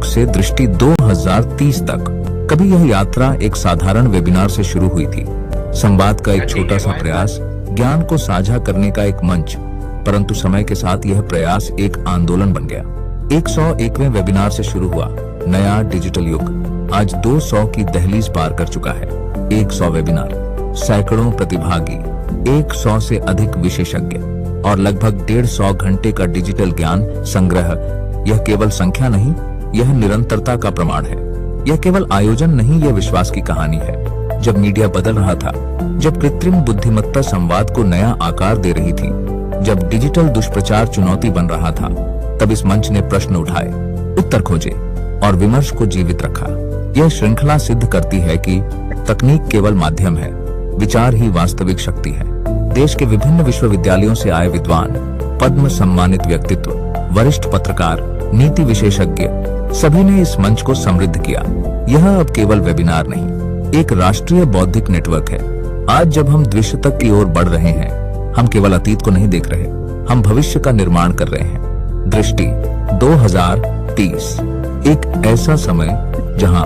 से दृष्टि 2030 तक। कभी यह यात्रा एक साधारण वेबिनार से शुरू हुई थी, संवाद का एक छोटा सा प्रयास, ज्ञान को साझा करने का एक मंच। परंतु समय के साथ यह प्रयास एक आंदोलन बन गया। 101वें वेबिनार से शुरू हुआ नया डिजिटल युग आज 200 की दहलीज पार कर चुका है। 100 वेबिनार, सैकड़ों प्रतिभागी, 100 से अधिक विशेषज्ञ और लगभग 150 घंटे का डिजिटल ज्ञान संग्रह। यह केवल संख्या नहीं, यह निरंतरता का प्रमाण है। यह केवल आयोजन नहीं, यह विश्वास की कहानी है। जब मीडिया बदल रहा था, जब कृत्रिम बुद्धिमत्ता संवाद को नया आकार दे रही थी, जब डिजिटल दुष्प्रचार चुनौती बन रहा था, तब इस मंच ने प्रश्न उठाए, उत्तर खोजे और विमर्श को जीवित रखा। यह श्रृंखला सिद्ध करती है कि तकनीक केवल माध्यम है, विचार ही वास्तविक शक्ति है। देश के विभिन्न विश्वविद्यालयों से आए विद्वान, पद्म सम्मानित व्यक्तित्व, वरिष्ठ पत्रकार, नीति विशेषज्ञ, सभी ने इस मंच को समृद्ध किया। यह अब केवल वेबिनार नहीं, एक राष्ट्रीय बौद्धिक नेटवर्क है। आज जब हम द्विशतक की ओर बढ़ रहे हैं, हम केवल अतीत को नहीं देख रहे, हम भविष्य का निर्माण कर रहे हैं। दृष्टि 2030, एक ऐसा समय जहां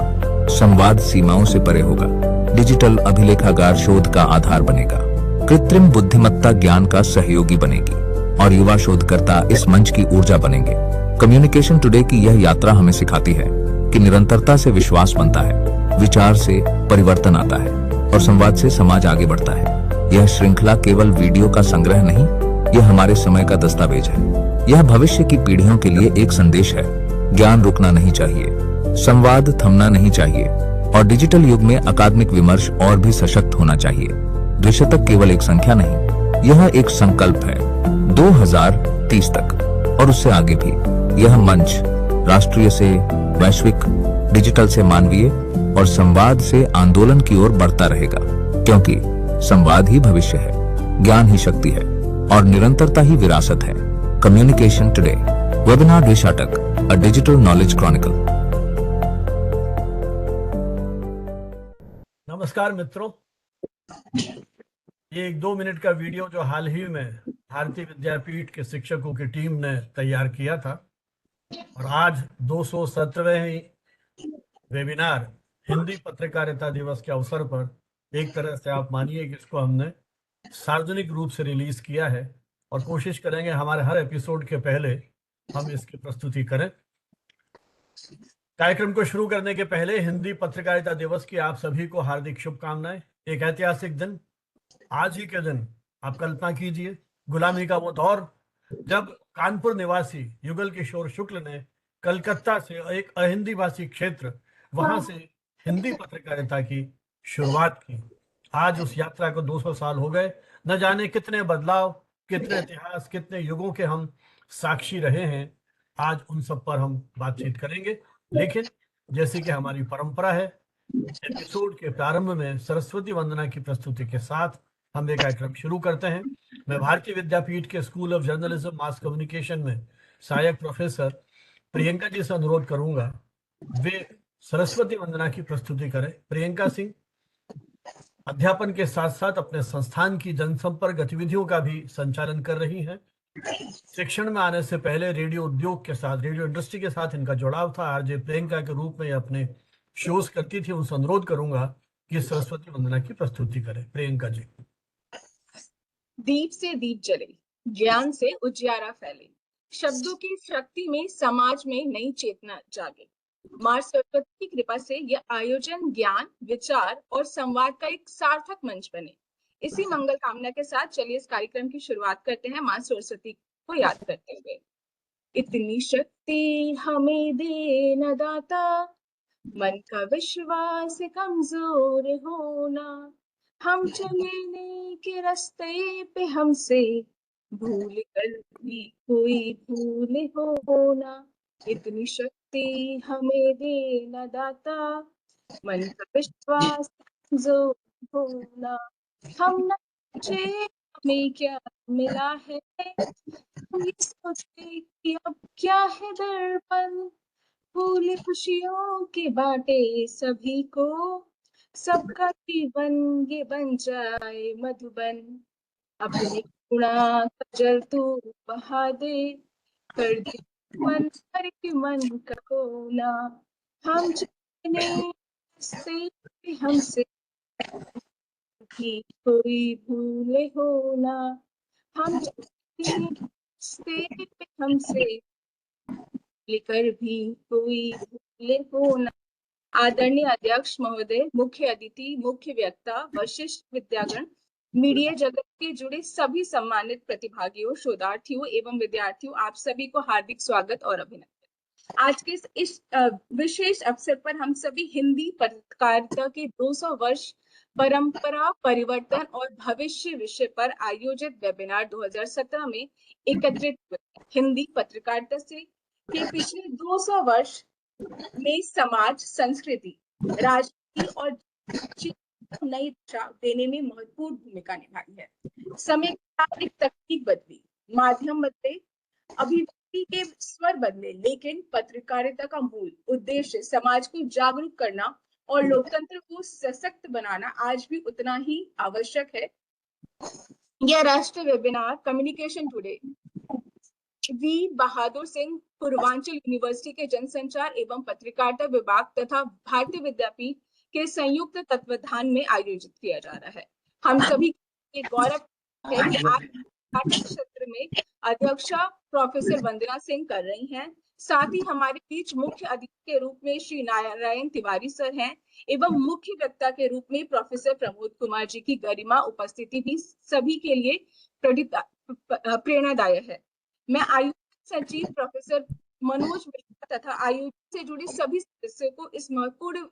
संवाद सीमाओं से परे होगा, डिजिटल अभिलेखागार शोध का आधार बनेगा, कृत्रिम बुद्धिमत्ता ज्ञान का सहयोगी बनेगी और युवा शोधकर्ता इस मंच की ऊर्जा बनेंगे। कम्युनिकेशन टुडे की यह यात्रा हमें सिखाती है कि निरंतरता से विश्वास बनता है, विचार से परिवर्तन आता है और संवाद से समाज आगे बढ़ता है। यह श्रृंखला केवल वीडियो का संग्रह नहीं, यह हमारे समय का दस्तावेज है। यह भविष्य की पीढ़ियों के लिए एक संदेश है, ज्ञान रुकना नहीं चाहिए, संवाद थमना नहीं चाहिए और डिजिटल युग में अकादमिक विमर्श और भी सशक्त होना चाहिए। द्विशतक केवल एक संख्या नहीं, यह एक संकल्प है। 2030 तक और उससे आगे भी यह मंच राष्ट्रीय से वैश्विक, डिजिटल से मानवीय और संवाद से आंदोलन की ओर बढ़ता रहेगा, क्योंकि संवाद ही भविष्य है, ज्ञान ही शक्ति है और निरंतरता ही विरासत है। कम्युनिकेशन टुडे वेबिनार द्विशतक, अ डिजिटल नॉलेज क्रॉनिकल। नमस्कार मित्रों, ये एक 2 मिनट का वीडियो जो हाल ही में भारतीय विद्यापीठ के शिक्षकों की टीम ने तैयार किया था और आज 217वें वेबिनार हिंदी पत्रकारिता दिवस के अवसर पर एक तरह से आप मानिए कि इसको हमने सार्वजनिक रूप से रिलीज किया है और कोशिश करेंगे हमारे हर एपिसोड के पहले हम इसकी प्रस्तुति करें। कार्यक्रम को शुरू करने के पहले हिंदी पत्रकारिता दिवस की आप सभी को हार्दिक शुभकामनाएं। एक ऐतिहासिक दिन, आज ही के दिन आप कल्पना कीजिए, गुलामी का वो दौर जब कानपुर निवासी युगल किशोर शुक्ल ने कलकत्ता से एक अहिंदी भाषी क्षेत्र, वहां से हिंदी पत्रकारिता की शुरुआत की। आज उस यात्रा को 200 साल हो गए। न जाने कितने बदलाव, कितने इतिहास, कितने युगों के हम साक्षी रहे हैं। आज उन सब पर हम बातचीत करेंगे, लेकिन जैसे कि हमारी परंपरा है, एपिसोड के प्रारंभ में सरस्वती वंदना की प्रस्तुति के साथ हम एक कार्यक्रम शुरू करते हैं। मैं भारतीय विद्यापीठ के school of journalism mass communication में सहायक प्रोफेसर प्रियंका जी से अनुरोध करूंगा वे सरस्वती वंदना की प्रस्तुति करें। प्रियंका सिंह अध्यापन के साथ साथ अपने संस्थान की जनसंपर्क गतिविधियों का भी संचालन कर रही हैं। शिक्षण में आने से पहले रेडियो उद्योग के साथ, रेडियो इंडस्ट्री के साथ इनका जुड़ाव था। आरजे प्रियंका के रूप में अपने शोज करती थी। उनसे अनुरोध करूंगा कि सरस्वती वंदना की प्रस्तुति करें। प्रियंका जी। दीप से दीप जले, ज्ञान से उजियारा फैले, शब्दों की शक्ति में समाज में नई चेतना जागे। मां सरस्वती की कृपा से यह आयोजन ज्ञान, विचार और संवाद का एक सार्थक मंच बने। इसी मंगल कामना के साथ चलिए इस कार्यक्रम की शुरुआत करते हैं मां सरस्वती को याद करते हुए। इतनी शक्ति हमें दे न दाता, मन का विश्वास कमजोर होना, हम चलने के रास्ते पे हमसे भूल कर भी कोई भूल होना। इतनी शक्ति हमें दे न दाता, मन का विश्वास कमजोर होना, हम न सोचे हमें क्या मिला है, हम ये सोचे कि अब क्या है दर्पण, फूल खुशियों के बाटे सभी को, सबका जीवन ये बन जाए मधुबन। अपने गुणा का जल तू बहा दे, कर दे मन हरि मन कहो ना, हम चले से हमसे भी कोई भूले हो ना, हम चले से हमसे लेकर भी कोई भूले हो ना। आदरणीय अध्यक्ष महोदय, मुख्य अतिथि, मुख्य वक्ता, वशिष्ठ विद्यागण, मीडिया जगत के जुड़े सभी सम्मानित प्रतिभागियों, शोधार्थियों एवं विद्यार्थियों, आप सभी को हार्दिक स्वागत और अभिनंदन। आज के इस विशेष अवसर पर हम सभी हिंदी पत्रकारिता के 200 वर्ष परंपरा, परिवर्तन और भविष्य विषय पर आयोजित वेबिनार 2017 में एकत्रित हुए। हिंदी पत्रकारिता से के पिछले 200 वर्ष में समाज, संस्कृति, राजनीति और नई दिशा देने में महत्वपूर्ण भूमिका निभाई है। समय के साथ एक तकनीक बदली, माध्यम बदले, अभिव्यक्ति के स्वर बदले, लेकिन पत्रकारिता का मूल उद्देश्य समाज को जागरूक करना और लोकतंत्र को सशक्त बनाना आज भी उतना ही आवश्यक है। यह राष्ट्रीय webinar communication today V Bahadur Singh Purvanchal university के जनसंचार एवं पत्रकारिता विभाग तथा भारतीय विद्यापीठ के संयुक्त तत्वाधान में आयोजित किया जा रहा है। हम सभी के गौरव है कि आज नाटक क्षेत्र में अध्यक्षा प्रोफेसर वंदना सिंह कर रही हैं। साथ ही हमारे बीच मुख्य अतिथि के रूप में श्री नारायण तिवारी सर हैं एवं मुख्य वक्ता के रूप में प्रोफेसर प्रमोद कुमार जी की गरिमा उपस्थिति भी सभी के लिए प्रेरणादायक है। मैं आयोजक सचिव प्रोफेसर मनोज मिश्रा तथा आयोजन से जुड़े सभी सदस्यों को इस महत्वपूर्ण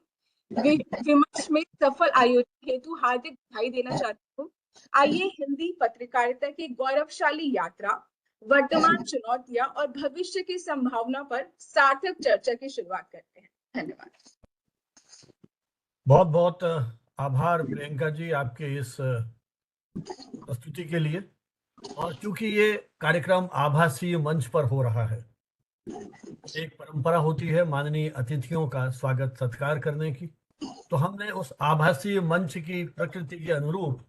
विमर्श में सफल आयोजन हेतु हार्दिक बधाई देना चाहती हूँ। आइए हिंदी पत्रकारिता की गौरवशाली यात्रा, वर्तमान चुनौतियां और भविष्य की संभावना पर सार्थक चर्चा की शुरुआत करते हैं। धन्यवाद। बहुत बहुत आभार प्रियंका जी आपके इस प्रस्तुति के लिए। और चूंकि ये कार्यक्रम आभासीय मंच पर हो रहा है, एक परंपरा होती है माननीय अतिथियों का स्वागत सत्कार करने की, तो हमने उस आभासीय मंच की प्रकृति के अनुरूप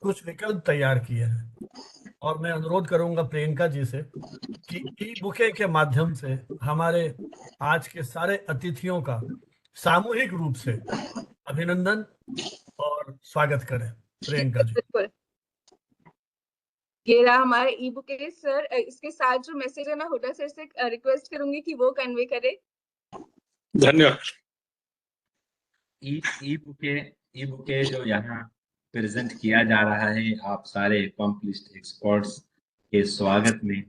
कुछ विकल्प तैयार किए हैं। और मैं अनुरोध करूंगा प्रियंका जी से कि ई बुके के माध्यम से हमारे आज के सारे अतिथियों का सामूहिक रूप से अभिनंदन और स्वागत करें। प्रियंका जी। बिल्कुल, ये रहा हमारे ई बुक के सर। इसके साथ जो मैसेज है मैं हुडा सर से रिक्वेस्ट करूंगी कि वो कन्वे करे। धन्यवाद। ई बुके जो यहाँ प्रेजेंट किया जा रहा है आप सारे अकम्प्लिश्ड एक्सपर्ट्स के स्वागत में,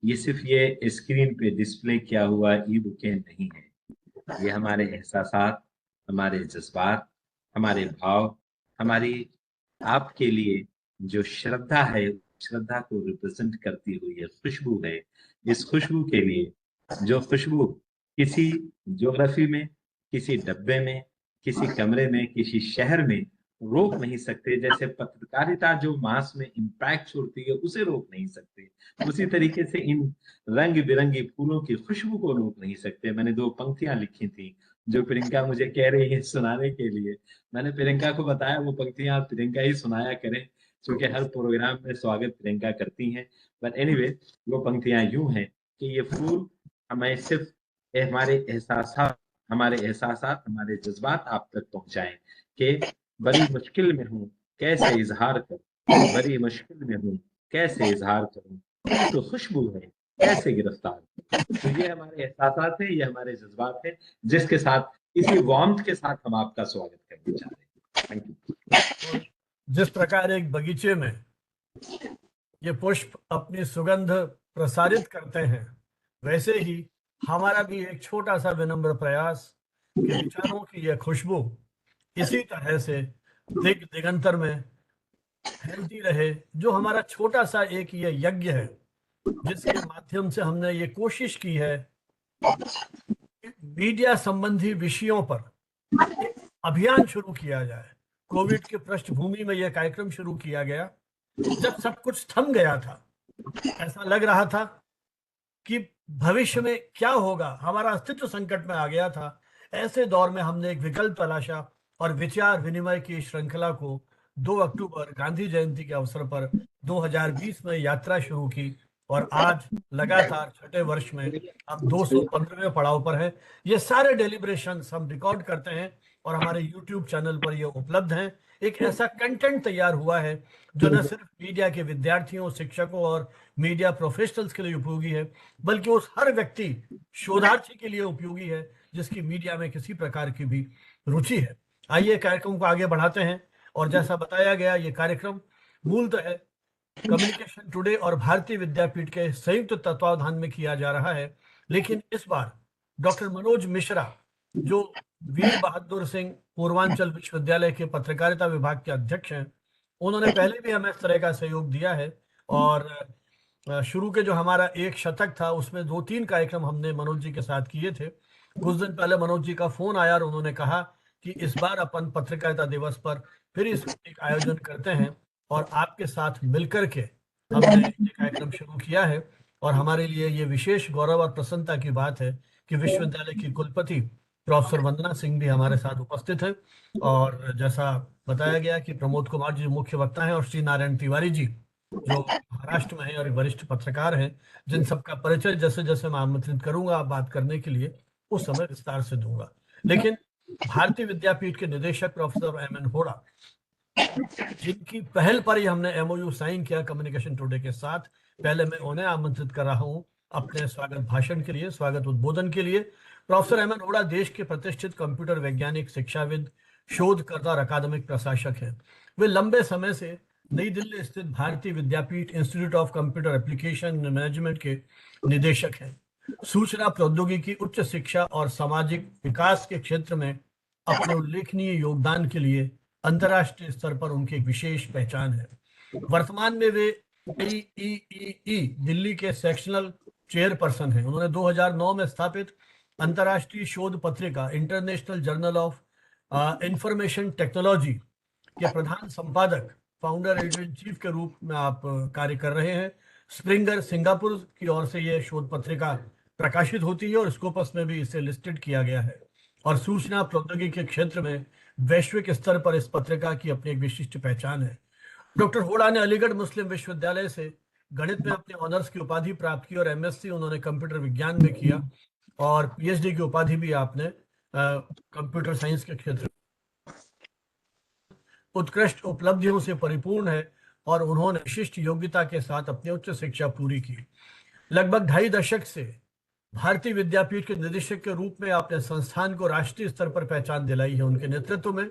ये सिर्फ ये स्क्रीन पे डिस्प्ले किया हुआ ई बुके नहीं है, ये हमारे एहसासात, हमारे जज्बात, हमारे भाव, हमारी आपके लिए जो श्रद्धा है, श्रद्धा को रिप्रेजेंट करती हुई ये खुशबू है। इस खुशबू के लिए, जो खुशबू किसी ज्योग्राफी में, किसी डब्बे में, किसी कमरे में, किसी शहर में रोक नहीं सकते, जैसे पत्रकारिता जो मास में इम्पैक्ट छोड़ती है उसे रोक नहीं सकते, उसी तरीके से इन रंग बिरंगी फूलों की खुशबू को रोक नहीं सकते। मैंने 2 पंक्तियां लिखी थी जो प्रियंका मुझे कह रही है सुनाने के लिए। मैंने प्रियंका को बताया वो पंक्तियां प्रियंका ही सुनाया करें, क्योंकि हर प्रोग्राम में स्वागत प्रियंका करती हैं। बट एनीवे, वो पंक्तियां यूं हैं कि ये फूल हमें सिर्फ हमारे एहसासात, हमारे जज्बात आप तक पहुंचाएं कि बड़ी मुश्किल में हूँ कैसे इजहार करूं, बड़ी मुश्किल में हूँ कैसे इजहार करूं, ये तो खुशबू है कैसे गिरफ्तार। तो ये हमारे एहसासात है, ये हमारे जज्बात है, जिसके साथ, इसी वार्मथ के साथ हम आपका स्वागत करना चाह रहे हैं। Thank you. जिस प्रकार एक बगीचे में ये पुष्प अपनी सुगंध प्रसारित करते हैं, वैसे ही हमारा भी एक छोटा सा विनम्र प्रयास कि विचारों की यह खुशबू इसी तरह से दिग दिगंतर में फैलती रहे। जो हमारा छोटा सा एक ये यज्ञ है, जिसके माध्यम से हमने ये कोशिश की है मीडिया संबंधी विषयों पर एक अभियान शुरू किया जाए। कोविड के पृष्ठभूमि में यह कार्यक्रम शुरू किया गया जब सब कुछ थम गया था। ऐसा लग रहा था कि भविष्य में क्या होगा, हमारा अस्तित्व संकट में आ गया था। ऐसे दौर में हमने एक विकल्प तलाशा और विचार विनिमय की श्रृंखला को 2 अक्टूबर गांधी जयंती के अवसर पर 2020 में यात्रा शुरू की और आज लगातार छठे वर्ष में हम 215वें पड़ाव पर हैं। ये सारे डेलिब्रेशंस हम रिकॉर्ड करते हैं और हमारे यूट्यूब चैनल पर ये उपलब्ध हैं। एक ऐसा कंटेंट तैयार हुआ है जो न सिर्फ मीडिया के विद्यार्थियों, शिक्षकों और मीडिया प्रोफेशनल्स के लिए उपयोगी है, बल्कि उस हर व्यक्ति, शोधार्थी के लिए उपयोगी है जिसकी मीडिया में किसी प्रकार की भी रुचि है। आइए कार्यक्रम को आगे बढ़ाते हैं। और जैसा बताया गया, ये कार्यक्रम मूलतः कम्युनिकेशन टुडे और भारतीय विद्यापीठ के संयुक्त तत्वावधान में किया जा रहा है। लेकिन इस बार डॉक्टर मनोज मिश्रा, जो वीर बहादुर सिंह पूर्वांचल विश्वविद्यालय के पत्रकारिता विभाग के अध्यक्ष हैं, उन्होंने पहले भी हमें इस तरह का सहयोग दिया है। और शुरू के जो हमारा एक शतक था उसमें 2-3 कार्यक्रम हमने मनोज जी के साथ किए थे। कुछ दिन पहले मनोज जी का फोन आया और उन्होंने कहा कि इस बार अपन पत्रकारिता दिवस पर फिर इस एक आयोजन करते हैं और आपके साथ मिलकर के हमने ये कार्यक्रम शुरू किया है। और हमारे लिए ये विशेष गौरव और प्रसन्नता की बात है कि विश्वविद्यालय की कुलपति प्रोफेसर वंदना सिंह भी हमारे साथ उपस्थित हैं। और जैसा बताया गया कि प्रमोद कुमार जी मुख्य वक्ता हैं और श्री नारायण तिवारी जी जो महाराष्ट्र में हैं और एक वरिष्ठ पत्रकार हैं, जिन सबका परिचय जैसे जैसे मैं आमंत्रित करूंगा बात करने के लिए उस समय विस्तार से दूंगा। लेकिन भारतीय विद्यापीठ के निदेशक प्रोफेसर एम एन होड़ा, जिनकी पहल पर ही हमने एमओयू साइन किया कम्युनिकेशन टुडे के साथ, पहले मैं उन्हें आमंत्रित कर रहा हूं अपने स्वागत भाषण के लिए, स्वागत उद्बोधन के लिए। प्रोफेसर एम एन होड़ा देश के प्रतिष्ठित कंप्यूटर वैज्ञानिक, शिक्षाविद, शोधकर्ता और अकादमिक प्रशासक हैं। वे लंबे समय से नई दिल्ली स्थित Bharati Vidyapeeth institute of computer application management के निदेशक हैं। सूचना प्रौद्योगिकी, उच्च शिक्षा और सामाजिक विकास के क्षेत्र में अपने उल्लेखनीय योगदान के लिए अंतर्राष्ट्रीय स्तर पर उनकी एक विशेष पहचान है। वर्तमान में वे AEEE दिल्ली के सेक्शनल चेयरपर्सन हैं। उन्होंने 2009 में स्थापित अंतर्राष्ट्रीय शोध पत्रिका international journal of information technology के प्रधान संपादक, फाउंडर एडिटर इन चीफ के रूप में आप कार्य कर रहे हैं। स्प्रिंगर सिंगापुर की ओर से यह शोध पत्रिका प्रकाशित होती है और स्कोपस में भी इसे लिस्टेड किया गया है। और सूचना प्रौद्योगिकी के क्षेत्र में वैश्विक स्तर पर इस पत्रिका की अपनी एक विशिष्ट पहचान है। डॉक्टर होड़ा ने अलीगढ़ मुस्लिम विश्वविद्यालय से गणित में अपने ऑनर्स की उपाधि प्राप्त की और MSc उन्होंने कंप्यूटर विज्ञान में किया और PhD की उपाधि भी आपने कंप्यूटर साइंस के क्षेत्र उत्कृष्ट उपलब्धियों से परिपूर्ण है और उन्होंने विशिष्ट योग्यता के साथ अपनी उच्च शिक्षा पूरी की। लगभग 2.5 दशक से भारतीय विद्यापीठ के निदेशक के रूप में आपने संस्थान को राष्ट्रीय स्तर पर पहचान दिलाई है। उनके नेतृत्व में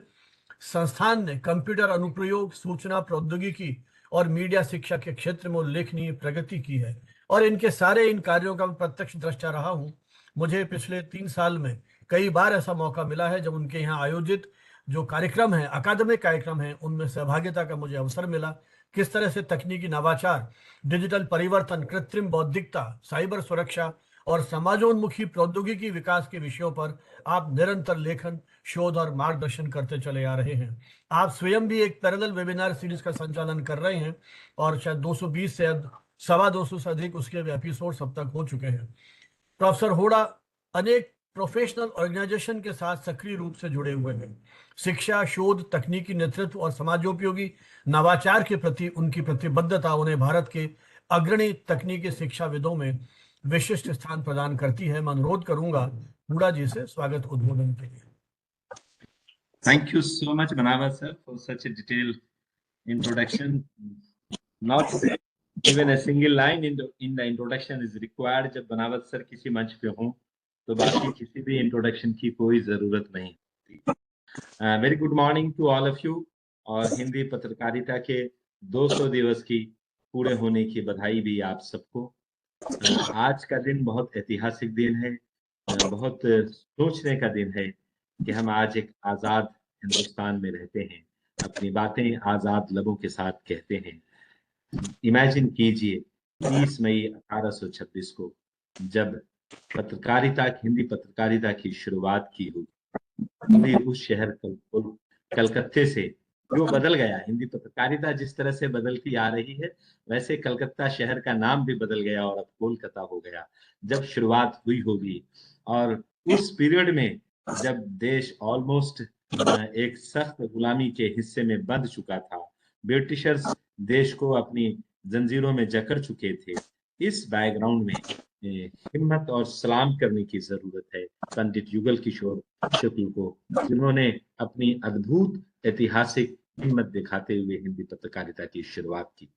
संस्थान ने कंप्यूटर अनुप्रयोग, सूचना प्रौद्योगिकी और मीडिया शिक्षा के क्षेत्र में उल्लेखनीय प्रगति की है और इनके सारे इन कार्यों का मैं प्रत्यक्ष दृष्टा रहा हूं। मुझे पिछले 3 साल में कई बार ऐसा मौका मिला है जब उनके यहाँ आयोजित जो कार्यक्रम है, अकादमिक कार्यक्रम है, उनमें सहभागिता का मुझे अवसर मिला। किस तरह से तकनीकी नवाचार, डिजिटल परिवर्तन, कृत्रिम बौद्धिकता, साइबर सुरक्षा और समाजोन्मुखी प्रौद्योगिकी विकास के विषयों पर आप निरंतर लेखन, शोध और मार्गदर्शन करते चले आ रहे हैं। आप स्वयं भी एक पैरेलल वेबिनार सीरीज का संचालन कर रहे हैं और शायद 220 से 250 से अधिक उसके एपिसोड अब तक हो चुके हैं। प्रोफेसर होड़ा अनेक प्रोफेशनल ऑर्गेनाइजेशन के साथ सक्रिय रूप से जुड़े हुए हैं। शिक्षा, शोध, तकनीकी नेतृत्व और समाजोपयोगी नवाचार के प्रति उनकी प्रतिबद्धता उन्हें भारत के अग्रणी तकनीकी शिक्षाविदों में विशिष्ट स्थान प्रदान करती है। मैं अनुरोध करूंगा हुड़ा जी से स्वागत उद्बोधन के लिए। Thank you so much, Manavar sir, for such a detailed introduction. Not even a single line in the introduction is required. जब बनावत सर किसी मंच पे हों तो बाकी किसी भी इंट्रोडक्शन की कोई जरूरत नहीं होती। Very good morning to all of you और हिंदी पत्रकारिता के 200 दिवस की पूरे होने की बधाई भी आप सबको। आज का दिन बहुत ऐतिहासिक दिन है, बहुत सोचने का दिन है कि हम आज एक आजाद हिंदुस्तान में रहते हैं, अपनी बातें आजाद लोगों के साथ कहते हैं। इमेजिन कीजिए 30 मई 1826 को जब पत्रकारिता, हिंदी पत्रकारिता की शुरुआत की हुई, उस शहर कलकत्ते से जो बदल गया। हिंदी पत्रकारिता जिस तरह से बदलती आ रही है वैसे कलकत्ता शहर का नाम भी बदल गया और अब कोलकाता हो गया। जब शुरुआत हुई होगी और उस पीरियड में जब देश ऑलमोस्ट एक सख्त गुलामी के हिस्से में बंध चुका था, ब्रिटिशर्स देश को अपनी जंजीरों में जकड़ चुके थे, इस बैकग्राउंड में हिम्मत और सलाम करने की जरूरत है पंडित युगल किशोर शुक्ल को, जिन्होंने अपनी अद्भुत ऐतिहासिक हिम्मत दिखाते हुए हिंदी पत्रकारिता की शुरुआत की।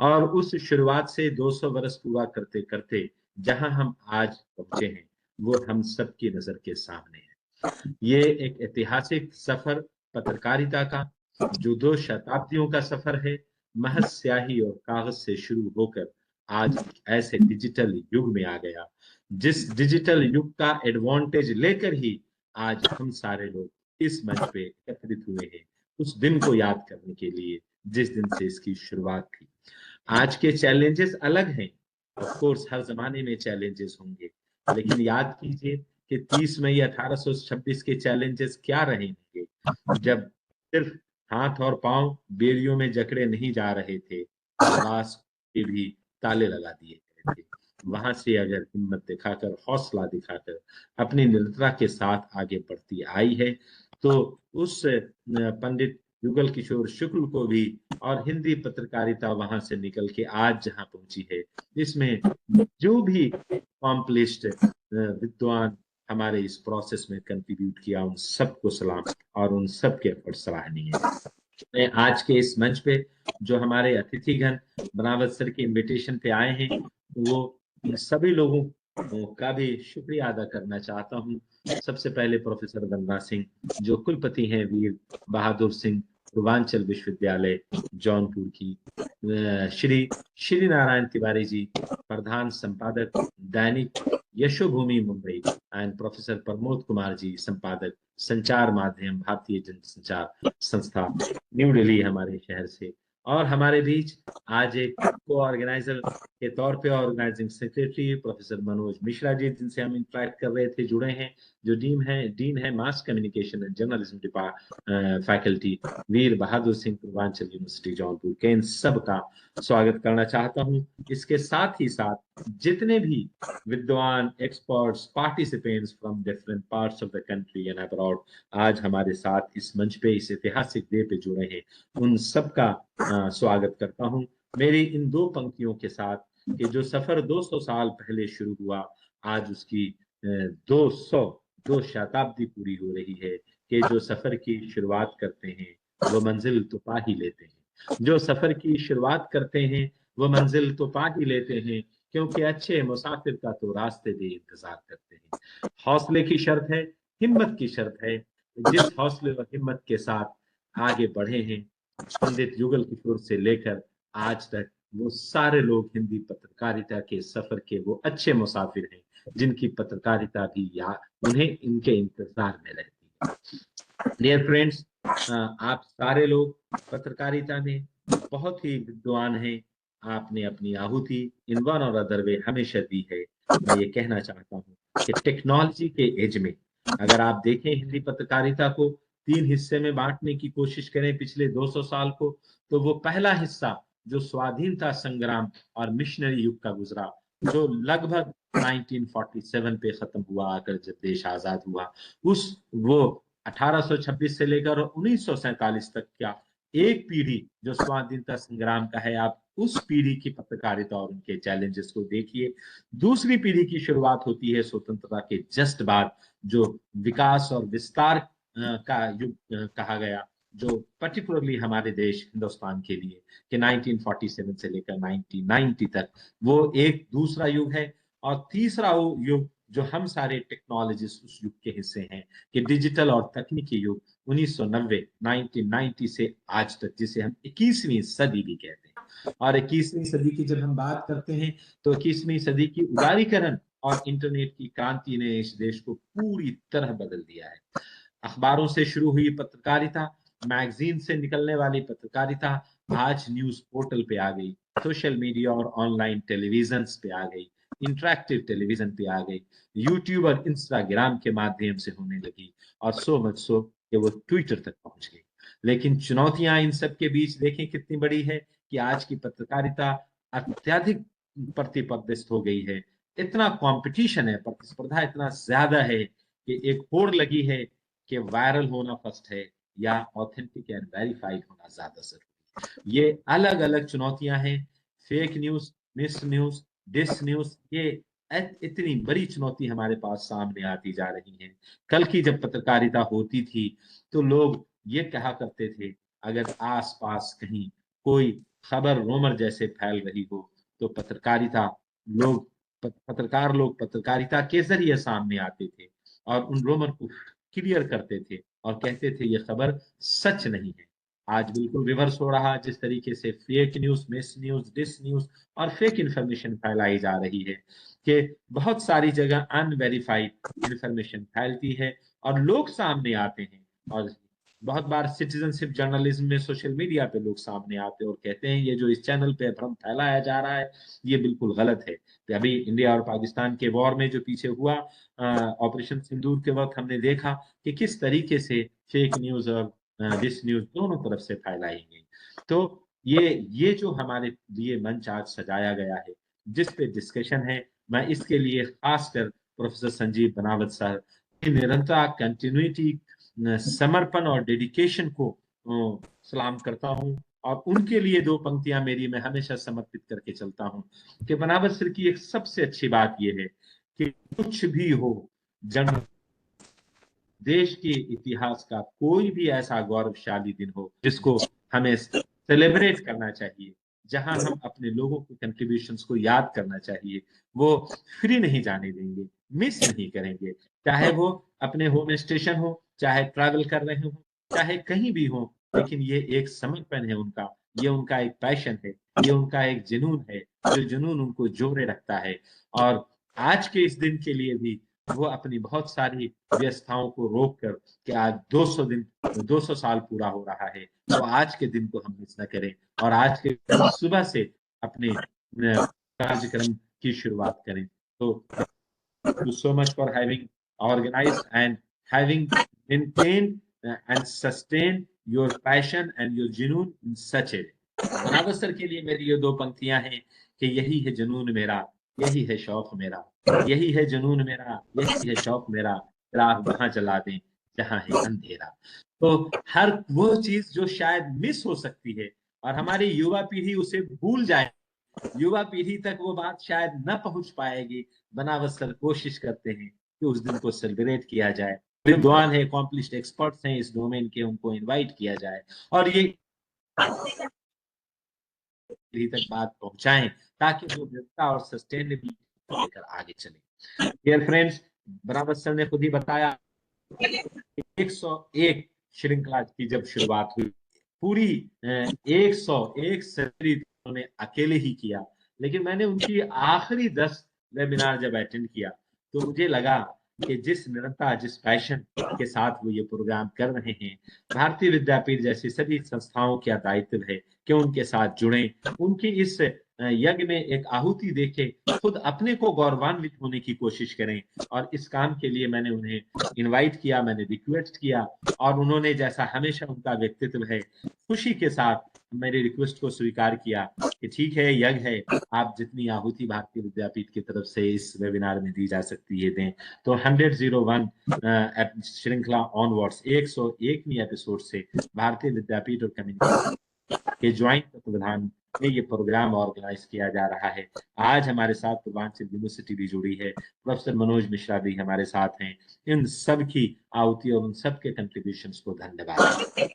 और उस शुरुआत से 200 वर्ष पूरा करते करते जहां हम आज पहुंचे हैं वो हम सबकी नजर के सामने है। ये एक ऐतिहासिक सफर पत्रकारिता का, जो 2 शताब्दियों का सफर है, महज स्याही और कागज से शुरू होकर आज ऐसे डिजिटल युग में आ गया, जिस डिजिटल युग का एडवांटेज लेकर ही आज हम सारे लोग इस मंच पे एकत्रित हुए हैं, उस दिन को याद करने के लिए जिस दिन से इसकी शुरुआत थी। आज के चैलेंजेस अलग हैं, ऑफ कोर्स हर जमाने में चैलेंजेस होंगे, लेकिन याद कीजिए कि 30 मई 1826 के चैलेंजेस क्या रहे होंगे, जब सिर्फ हाथ और पांव बेड़ियों में जकड़े नहीं जा रहे थे, आवाज के भी ताले लगा दिए गए थे। वहां से अगर हिम्मत दिखाकर, हौसला दिखाकर अपनी निरंतरता के साथ आगे बढ़ती आई है, तो उस पंडित युगल किशोर शुक्ल को भी और हिंदी पत्रकारिता वहां से निकल के आज जहां पहुंची है, इसमें जो भी अकॉम्प्लिश्ड विद्वान हमारे इस प्रोसेस में कंट्रीब्यूट किया, उन सबको सलाम और उन सबके एफर्ट सराहनीय है। आज के इस मंच पे जो हमारे अतिथिगण बनावत सर के इनविटेशन पे आए हैं, वो सभी लोगों का भी शुक्रिया अदा करना चाहता हूँ। सबसे पहले प्रोफेसर वंदना सिंह, जो कुलपति हैं वीर बहादुर सिंह पूर्वांचल विश्वविद्यालय जौनपुर की, श्री नारायण तिवारी जी, प्रधान संपादक दैनिक यशोभूमि मुंबई, एंड प्रोफेसर प्रमोद कुमार जी, संपादक संचार माध्यम भारतीय जनसंचार संस्था न्यू दिल्ली हमारे शहर से। और हमारे बीच आज एक को ऑर्गेनाइजर के तौर पे organizing secretary professor Manoj Mishra ji, जिनसे हम इंटरेक्ट कर रहे थे, जुड़े हैं, जो डीन है mass communication and journalism faculty Veer Bahadur Singh Purvanchal university Jaunpur के, इन सब का स्वागत करना चाहता हूं। इसके साथ ही साथ जितने भी विद्वान, experts, participants from different parts of the country and abroad आज हमारे साथ इस मंच पे, इस ऐतिहासिक डे पे जुड़े हैं, उन सब का स्वागत करता हूं। मेरी इन 2 पंक्तियों के साथ कि जो सफर 200 साल पहले शुरू हुआ, आज उसकी 2 शताब्दी पूरी हो रही है, कि जो सफर की शुरुआत करते हैं वो मंजिल तो पा ही लेते हैं, जो सफर की शुरुआत करते हैं वो मंजिल तो पा ही लेते हैं, क्योंकि अच्छे मुसाफिर का तो रास्ते भी इंतजार करते हैं। हौसले की शर्त है, हिम्मत की शर्त है। जिस हौसले और हिम्मत के साथ आगे बढ़े हैं पंडित युगल किशोर से लेकर आज तक, वो सारे लोग हिंदी पत्रकारिता के सफर के वो अच्छे मुसाफिर हैं, जिनकी पत्रकारिता भी उन्हें इनके इंतजार में रहती है। डियर फ्रेंड्स, आप सारे लोग पत्रकारिता में बहुत ही विद्वान हैं। आपने अपनी आहुति इन वन और अदर वे हमेशा दी है। मैं ये कहना चाहता हूँ कि टेक्नोलॉजी के एज में अगर आप देखें हिंदी पत्रकारिता को 3 हिस्से में बांटने की कोशिश करें पिछले 200 साल को, तो वो पहला हिस्सा जो स्वाधीनता संग्राम और मिशनरी युग का गुजरा, जो लगभग 1947 पे खत्म हुआ आकर जब देश आजाद हुआ, वो 1826 से लेकर 1947 तक का एक पीढ़ी जो स्वाधीनता संग्राम का है, आप उस पीढ़ी की पत्रकारिता और उनके चैलेंजेस को देखिए। दूसरी पीढ़ी की शुरुआत होती है स्वतंत्रता के जस्ट बाद, जो विकास और विस्तार का युग कहा गया, जो पर्टिकुलरली हमारे देश हिंदुस्तान के लिए कि 1947 से लेकर 1990 तक वो एक दूसरा युग है। और तीसरा वो युग जो हम सारे टेक्नोलॉजिस्ट उस युग के हिस्से हैं कि डिजिटल और तकनीकी युग 1990 से आज तक, जिसे हम 21वीं सदी भी कहते हैं। और 21वीं सदी की जब हम बात करते हैं तो 21वीं सदी की उदारीकरण और इंटरनेट की क्रांति ने इस देश को पूरी तरह बदल दिया है। अखबारों से शुरू हुई पत्रकारिता, मैगजीन से निकलने वाली पत्रकारिता आज न्यूज पोर्टल पे आ गई, सोशल मीडिया और ऑनलाइन टेलीविजन पे आ गई, इंटरैक्टिव टेलीविजन पे आ गई, यूट्यूब और इंस्टाग्राम के माध्यम से होने लगी, और सो मच सो कि वो ट्विटर तक पहुंच गई। लेकिन चुनौतियां इन सब के बीच देखें कितनी बड़ी है कि आज की पत्रकारिता अत्यधिक प्रतिस्पर्धित हो गई है। इतना कंपटीशन है, प्रतिस्पर्धा इतना ज्यादा है कि एक होड़ लगी है कि वायरल होना फर्स्ट है या ऑथेंटिक एंड वेरीफाइड होना ज्यादा जरूरी है। ये अलग अलग चुनौतियां हैं। Fake news, mis news, dis news, ये इतनी बड़ी चुनौती हमारे पास सामने आती जा रही है। कल की जब पत्रकारिता होती थी तो लोग ये कहा करते थे, अगर आसपास कहीं कोई खबर रोमर जैसे फैल रही हो तो पत्रकार लोग पत्रकारिता के जरिए सामने आते थे और उन रोमर को क्लियर करते थे और कहते थे ये खबर सच नहीं है। आज बिल्कुल रिवर्स हो रहा है, जिस तरीके से fake news, mis news, dis news और फेक इंफॉर्मेशन फैलाई जा रही है कि बहुत सारी जगह अनवेरिफाइड इंफॉर्मेशन फैलती है और लोग सामने आते हैं। और बहुत बार सिटीजनशिप जर्नलिज्म में सोशल मीडिया पे लोग सामने आते हैं और कहते हैं ये जो इस चैनल पे भ्रम फैलाया जा रहा है ये बिल्कुल गलत है। तो अभी इंडिया और पाकिस्तान के वॉर में जो पीछे हुआ ऑपरेशन सिंदूर के वक्त हमने देखा कि किस तरीके से फेक न्यूज और डिस न्यूज दोनों तरफ से फैलाई गई। तो ये जो हमारे लिए मंच आज सजाया गया है, जिस पे डिस्कशन है, मैं इसके लिए खासकर प्रोफेसर संजीव बनावत सर की निरंतर कंटिन्यूटी, समर्पण और डेडिकेशन को सलाम करता हूं। और उनके लिए दो पंक्तियां मेरी मैं हमेशा समर्पित करके चलता हूं कि बनावत सर की एक सबसे अच्छी बात यह है कि कुछ भी हो, जन देश के इतिहास का कोई भी ऐसा गौरवशाली दिन हो जिसको हमें सेलिब्रेट करना चाहिए, जहां हम अपने लोगों के कंट्रीब्यूशंस को याद करना चाहिए, वो फ्री नहीं जाने देंगे, मिस नहीं करेंगे। चाहे वो अपने होम स्टेशन हो, चाहे ट्रैवल कर रहे हो, चाहे कहीं भी हो, लेकिन ये एक समर्पण है उनका, ये उनका एक पैशन है, ये उनका एक जुनून है, जो जुनून उनको जोड़े रखता है। और आज के इस दिन के लिए भी वो अपनी बहुत सारी व्यवस्थाओं को रोक कर कि आज 200 साल पूरा हो रहा है, तो आज के दिन को हम मिस न करें और आज के सुबह से अपने कार्यक्रम की शुरुआत करें। तो thank you so much for having organized and having maintained and sustained your passion and your जुनून in such a way। बनावत सर के लिए मेरी ये दो पंक्तियां हैं कि यही है जुनून मेरा, यही है शौक मेरा, यही है जुनून मेरा, यही है शौक मेरा, राह वहां जला दें जहां है अंधेरा। तो हर वो चीज जो शायद मिस हो सकती है और हमारी युवा पीढ़ी उसे भूल जाए, युवा पीढ़ी तक वो बात शायद न पहुंच पाएगी, बनावत सर कोशिश करते हैं कि उस दिन को सेलिब्रेट किया जाए। विद्वान है, अकॉम्प्लिश्ड एक्सपर्ट्स हैं इस डोमेन के, उनको इनवाइट किया जाए और ये पीढ़ी तक बात पहुंचाएं ताकि वो विविधता और सस्टेनेबिलिटी को लेकर आगे चले। डियर फ्रेंड्स, बनावत सर ने खुद ही बताया 101 श्रृंखला की जब शुरुआत हुई, पूरी 101 सदी उन्होंने अकेले ही किया, लेकिन मैंने उनकी आखिरी 10 वेबिनार जब अटेंड किया तो मुझे लगा कि जिस निरंतर, जिस पैशन के साथ वो ये प्रोग्राम कर रहे हैं, भारतीय विद्यापीठ जैसी सभी संस्थाओं का दायित्व है कि उनके साथ जुड़ें, उनकी इस यज्ञ में एक आहुति देके खुद अपने को गौरवान्वित होने की कोशिश करें। और इस काम के लिए मैंने उन्हें इनवाइट किया, मैंने रिक्वेस्ट किया और उन्होंने, जैसा हमेशा उनका व्यक्तित्व है, खुशी के साथ मेरे रिक्वेस्ट को स्वीकार किया कि ठीक है, यज्ञ है, आप जितनी आहुति भारतीय विद्यापीठ की तरफ से इस वेबिनार में दी जा सकती है दें। तो 101 श्रृंखला ऑनवर्ड्स 101वीं एपिसोड से भारतीय विद्यापीठ और कम्युनिकेशन के ज्वाइंट तत्वाधान में ये प्रोग्राम ऑर्गेनाइज किया जा रहा है। आज हमारे साथ पूर्वांचल यूनिवर्सिटी भी जुड़ी है, प्रोफेसर मनोज मिश्रा भी हमारे साथ हैं। इन सब की आहुति और उन सब के कंट्रीब्यूशंस को धन्यवाद।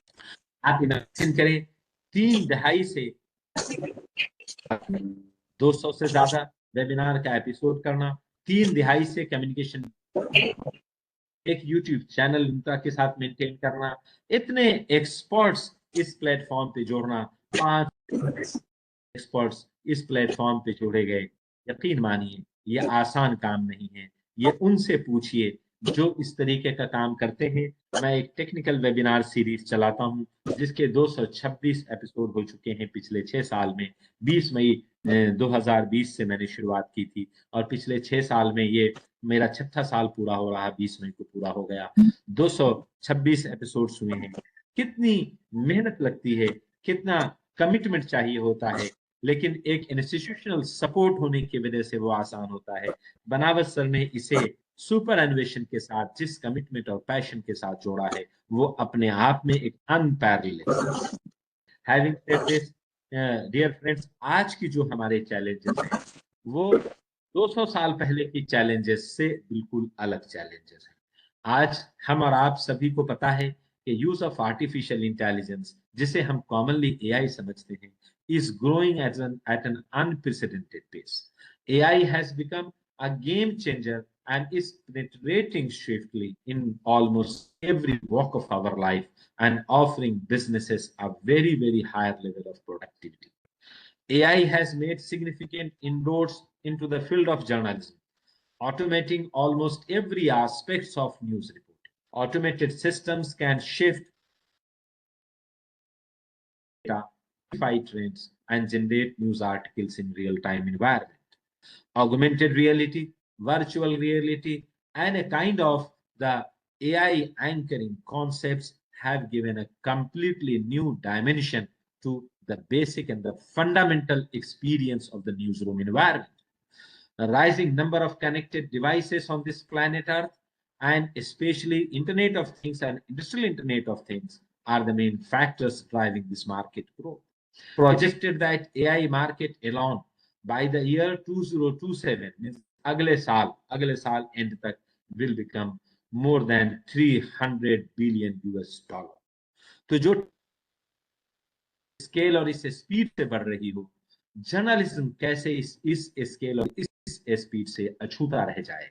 आप इमेजिन करें, 3 दहाई से 200 से ज्यादा वेबिनार का एपिसोड करना, 3 दहाई से कम्युनिकेशन, एक यूट्यूब चैनल उनका के साथ मेंटेन करना, इतने एक्सपर्ट्स इस प्लेटफॉर्म पे जोड़ना, 5 एक्सपर्ट्स इस प्लेटफॉर्म पे जोड़े गए। यकीन मानिए ये आसान काम नहीं है, ये उनसे पूछिए जो इस तरीके का काम करते हैं। मैं एक टेक्निकल वेबिनार सीरीज चलाता हूं जिसके 226 एपिसोड हो चुके हैं पिछले 6 साल में। 20 मई 2020 से मैंने शुरुआत की थी और पिछले 6 साल में ये मेरा 6ठा साल पूरा हो रहा, 20 मई को पूरा हो गया। 226 एपिसोड्स हुए हैं। कितनी मेहनत लगती है, कितना कमिटमेंट चाहिए होता है, लेकिन एक इंस्टीट्यूशनल सपोर्ट होने की वजह से वो आसान होता है। बनावत सर ने इसे सुपर अन्वेषण के साथ जिस कमिटमेंट और पैशन के साथ जोड़ा है, वो अपने आप में एक unparallel. Having said this, dear friends, आज की जो हमारे चैलेंजेस हैं वो 200 साल पहले की चैलेंजेस से बिल्कुल अलग चैलेंजेस हैं। आज हम और आप सभी को पता है कि यूज ऑफ आर्टिफिशियल इंटेलिजेंस, जिसे हम कॉमनली एआई समझते हैं, is growing at an unprecedented pace. AI has become a game changer and is penetrating swiftly in almost every walk of our life and offering businesses a very, very higher level of productivity. AI has made significant inroads into the field of journalism, automating almost every aspect of news reporting. Automated systems can shift data, identify trends, and generate news articles in real-time environment. Augmented reality, virtual reality, and a kind of the AI anchoring concepts have given a completely new dimension to the basic and the fundamental experience of the newsroom environment. The rising number of connected devices on this planet Earth, and especially Internet of Things and Industrial Internet of Things, are the main factors driving this market growth. Projected that AI market alone by the year 2027, means अगले साल end तक, will become more than 300 billion US dollar. तो जो scale और इस speed से बढ़ रही हो, जर्नलिज्म कैसे इस स्केल और इस स्पीड से अछूता रह जाए.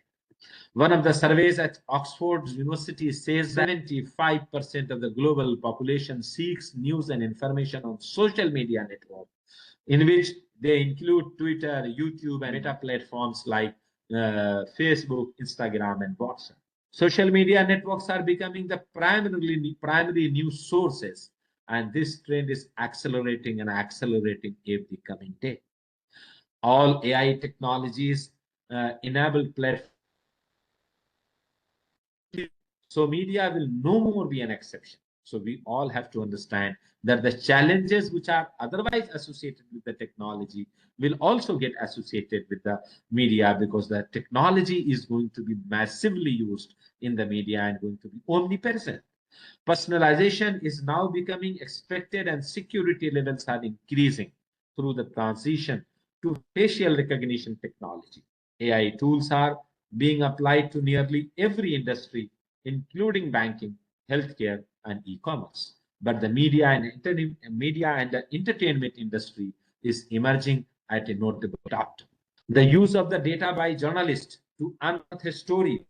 One of the surveys at Oxford University says that 75% of the global population seeks news and information on social media networks, in which they include Twitter, YouTube, and meta platforms like Facebook, Instagram, and WhatsApp. Social media networks are becoming the primary news sources, and this trend is accelerating every coming day. All AI technologies enable platforms, so media will no more be an exception. So we all have to understand that the challenges which are otherwise associated with the technology will also get associated with the media, because the technology is going to be massively used in the media and going to be omnipresent. Personalization is now becoming expected, and security levels are increasing through the transition to facial recognition technology. AI tools are being applied to nearly every industry, including banking, healthcare, and e-commerce. But the media and the entertainment industry is emerging at a notable upturn. The use of the data by journalists to unearth stories,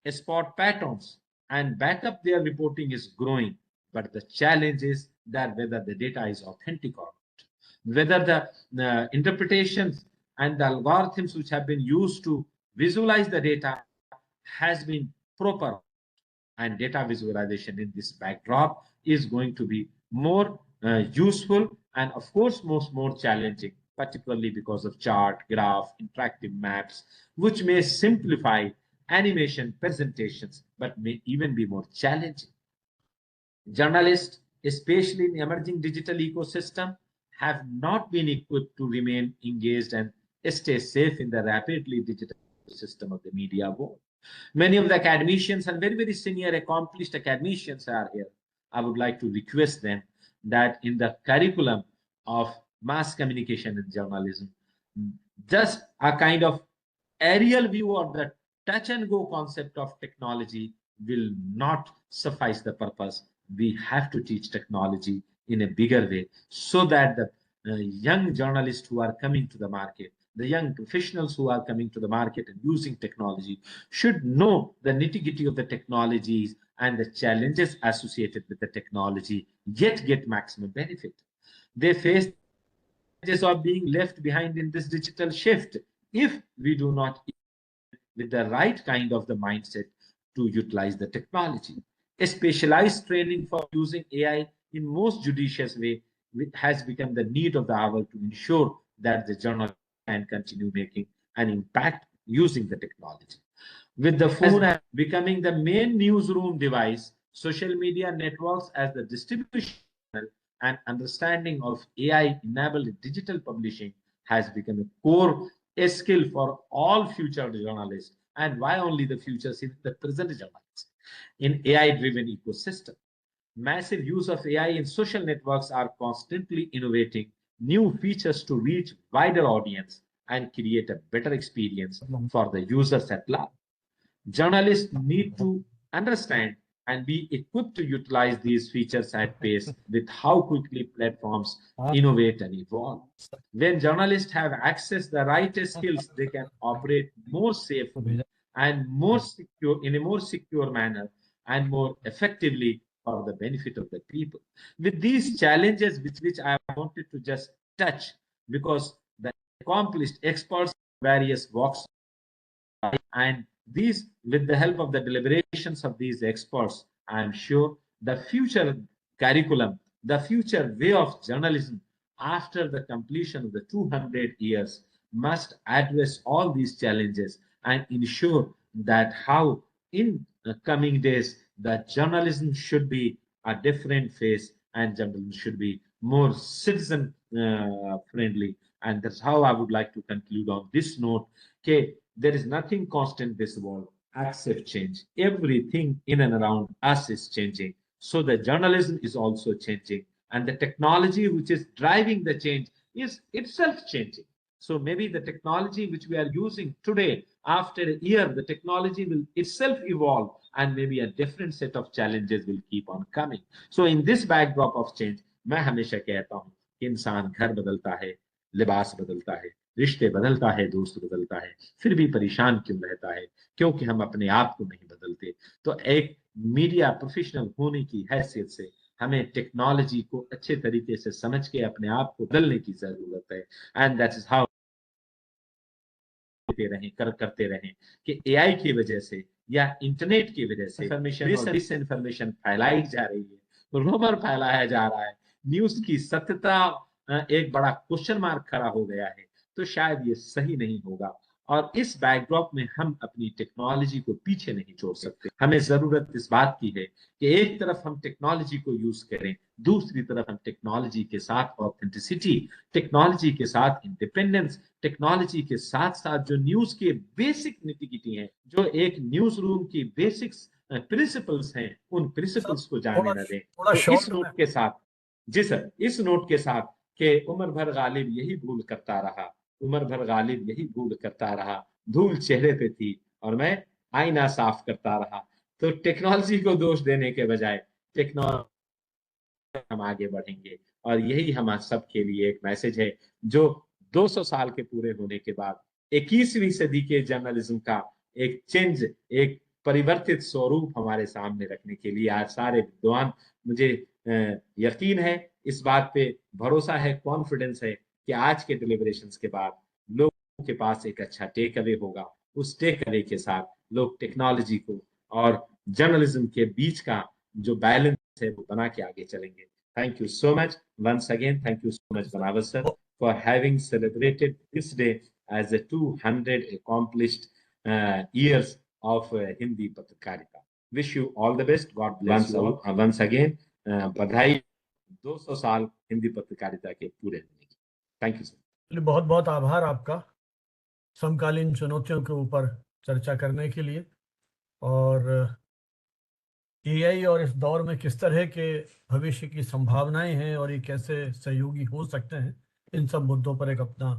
spot patterns, and back up their reporting is growing. But the challenge is that whether the data is authentic or not, whether the interpretations and the algorithms which have been used to visualize the data has been proper, and data visualization in this backdrop is going to be more useful and of course more challenging, particularly because of chart, graph, interactive maps, which may simplify animation presentations but may even be more challenging. Journalists, especially in emerging digital ecosystem, have not been equipped to remain engaged and stay safe in the rapidly digital system of the media world. Many of the academicians and very, very senior accomplished academicians are here. I would like to request them that in the curriculum of mass communication and journalism, just a kind of aerial view of the touch and go concept of technology will not suffice the purpose. We have to teach technology in a bigger way, so that the young journalists who are coming to the market, the young professionals who are coming to the market and using technology, should know the nitty-gritty of the technologies and the challenges associated with the technology, yet get maximum benefit. They face the challenges of being left behind in this digital shift if we do not with the right kind of the mindset to utilize the technology. A specialized training for using AI in most judicious way has become the need of the hour to ensure that the journal can continue making an impact using the technology. With the phone becoming the main newsroom device, social media networks as the distribution channel, and understanding of AI-enabled digital publishing has become a core skill for all future journalists. And why only the future? Since the present journalists in AI-driven ecosystem. Massive use of AI in social networks are constantly innovating new features to reach wider audience and create a better experience for the users at large. Journalists need to understand and be equipped to utilize these features at pace with how quickly platforms innovate and evolve. When journalists have access to the right skills, they can operate more safely and more secure in a more secure manner and more effectively for the benefit of the people. With these challenges, which I wanted to just touch, because the accomplished experts in various walks, and these, with the help of the deliberations of these experts, I am sure the future curriculum, the future way of journalism after the completion of the 200 years must address all these challenges and ensure that how in the coming days the journalism should be a different face and journalism should be more citizen friendly. And that's how I would like to conclude on this note. Okay, there is nothing constant in this world except change. Everything in and around us is changing. So the journalism is also changing. And the technology which is driving the change is itself changing. So maybe the technology which we are using today, after a year, the technology will itself evolve and maybe a different set of challenges will keep on coming. So in this backdrop of change, मैं हमेशा कहता हूँ कि इंसान घर बदलता है, लिबास बदलता है, रिश्ते बदलता है, दोस्त बदलता है, फिर भी परेशान क्यों रहता है? क्योंकि हम अपने आप को नहीं बदलते। तो एक मीडिया प्रोफेशनल होने की हैसियत से हमें टेक्नोलॉजी को अच्छे तरीके से समझ के अपने आप को बदलने की जरूरत है। एंड दैट इज हाउ करते रहें कि एआई की वजह से या इंटरनेट की वजह से डिस इन्फॉर्मेशन फैलाई जा रही है, रूमर फैलाया जा रहा है, न्यूज की सत्यता एक बड़ा क्वेश्चन मार्क खड़ा हो गया है, तो शायद ये सही नहीं होगा। और इस बैकड्रॉप में हम अपनी टेक्नोलॉजी को पीछे नहीं छोड़ सकते। हमें जरूरत इस बात की है कि एक तरफ हम टेक्नोलॉजी को यूज करें, दूसरी तरफ हम टेक्नोलॉजी के साथ ऑथेंटिसिटी, टेक्नोलॉजी के साथ इंडिपेंडेंस, टेक्नोलॉजी के साथ साथ जो न्यूज के बेसिक निटिगिटी हैं, जो एक न्यूज रूम की बेसिक्स प्रिंसिपल्स हैं, उन प्रिंसिपल्स को जाने न दें। तो इस नोट के साथ, जी सर, इस नोट के साथ कि उम्र भर गालिब यही भूल करता रहा, उम्र भर गालिब यही भूल करता रहा, धूल चेहरे पे थी और मैं आईना साफ करता रहा। तो टेक्नोलॉजी को दोष देने के बजाय टेक्नोलॉजी हम आगे बढ़ेंगे, और यही हम सब के लिए एक मैसेज है जो 200 साल के पूरे होने के बाद 21वीं सदी के जर्नलिज्म का एक चेंज, एक परिवर्तित स्वरूप हमारे सामने रखने के लिए आज सारे विद्वान, मुझे यकीन है, इस बात पे भरोसा है, कॉन्फिडेंस है कि आज के डिलिब्रेशंस के बाद लोगों के पास एक अच्छा टेक अवे होगा। उस टेक अवे के साथ लोग टेक्नोलॉजी को और जर्नलिज्म के बीच का जो बैलेंस है वो बना के आगे चलेंगे। Thank you so much once again, thank you so much Banawat sir for having celebrated this day as a 200 accomplished years of Hindi पत्रकारिता। Wish you all the best, God bless you once again, बधाई 200 साल हिंदी पत्रकारिता के पूरे होने की। Thank you sir. बहुत बहुत आभार आपका समकालीन चुनौतियों के ऊपर चर्चा करने के लिए, और एआई और इस दौर में किस तरह के भविष्य की संभावनाएं हैं और ये कैसे सहयोगी हो सकते हैं, इन सब मुद्दों पर एक अपना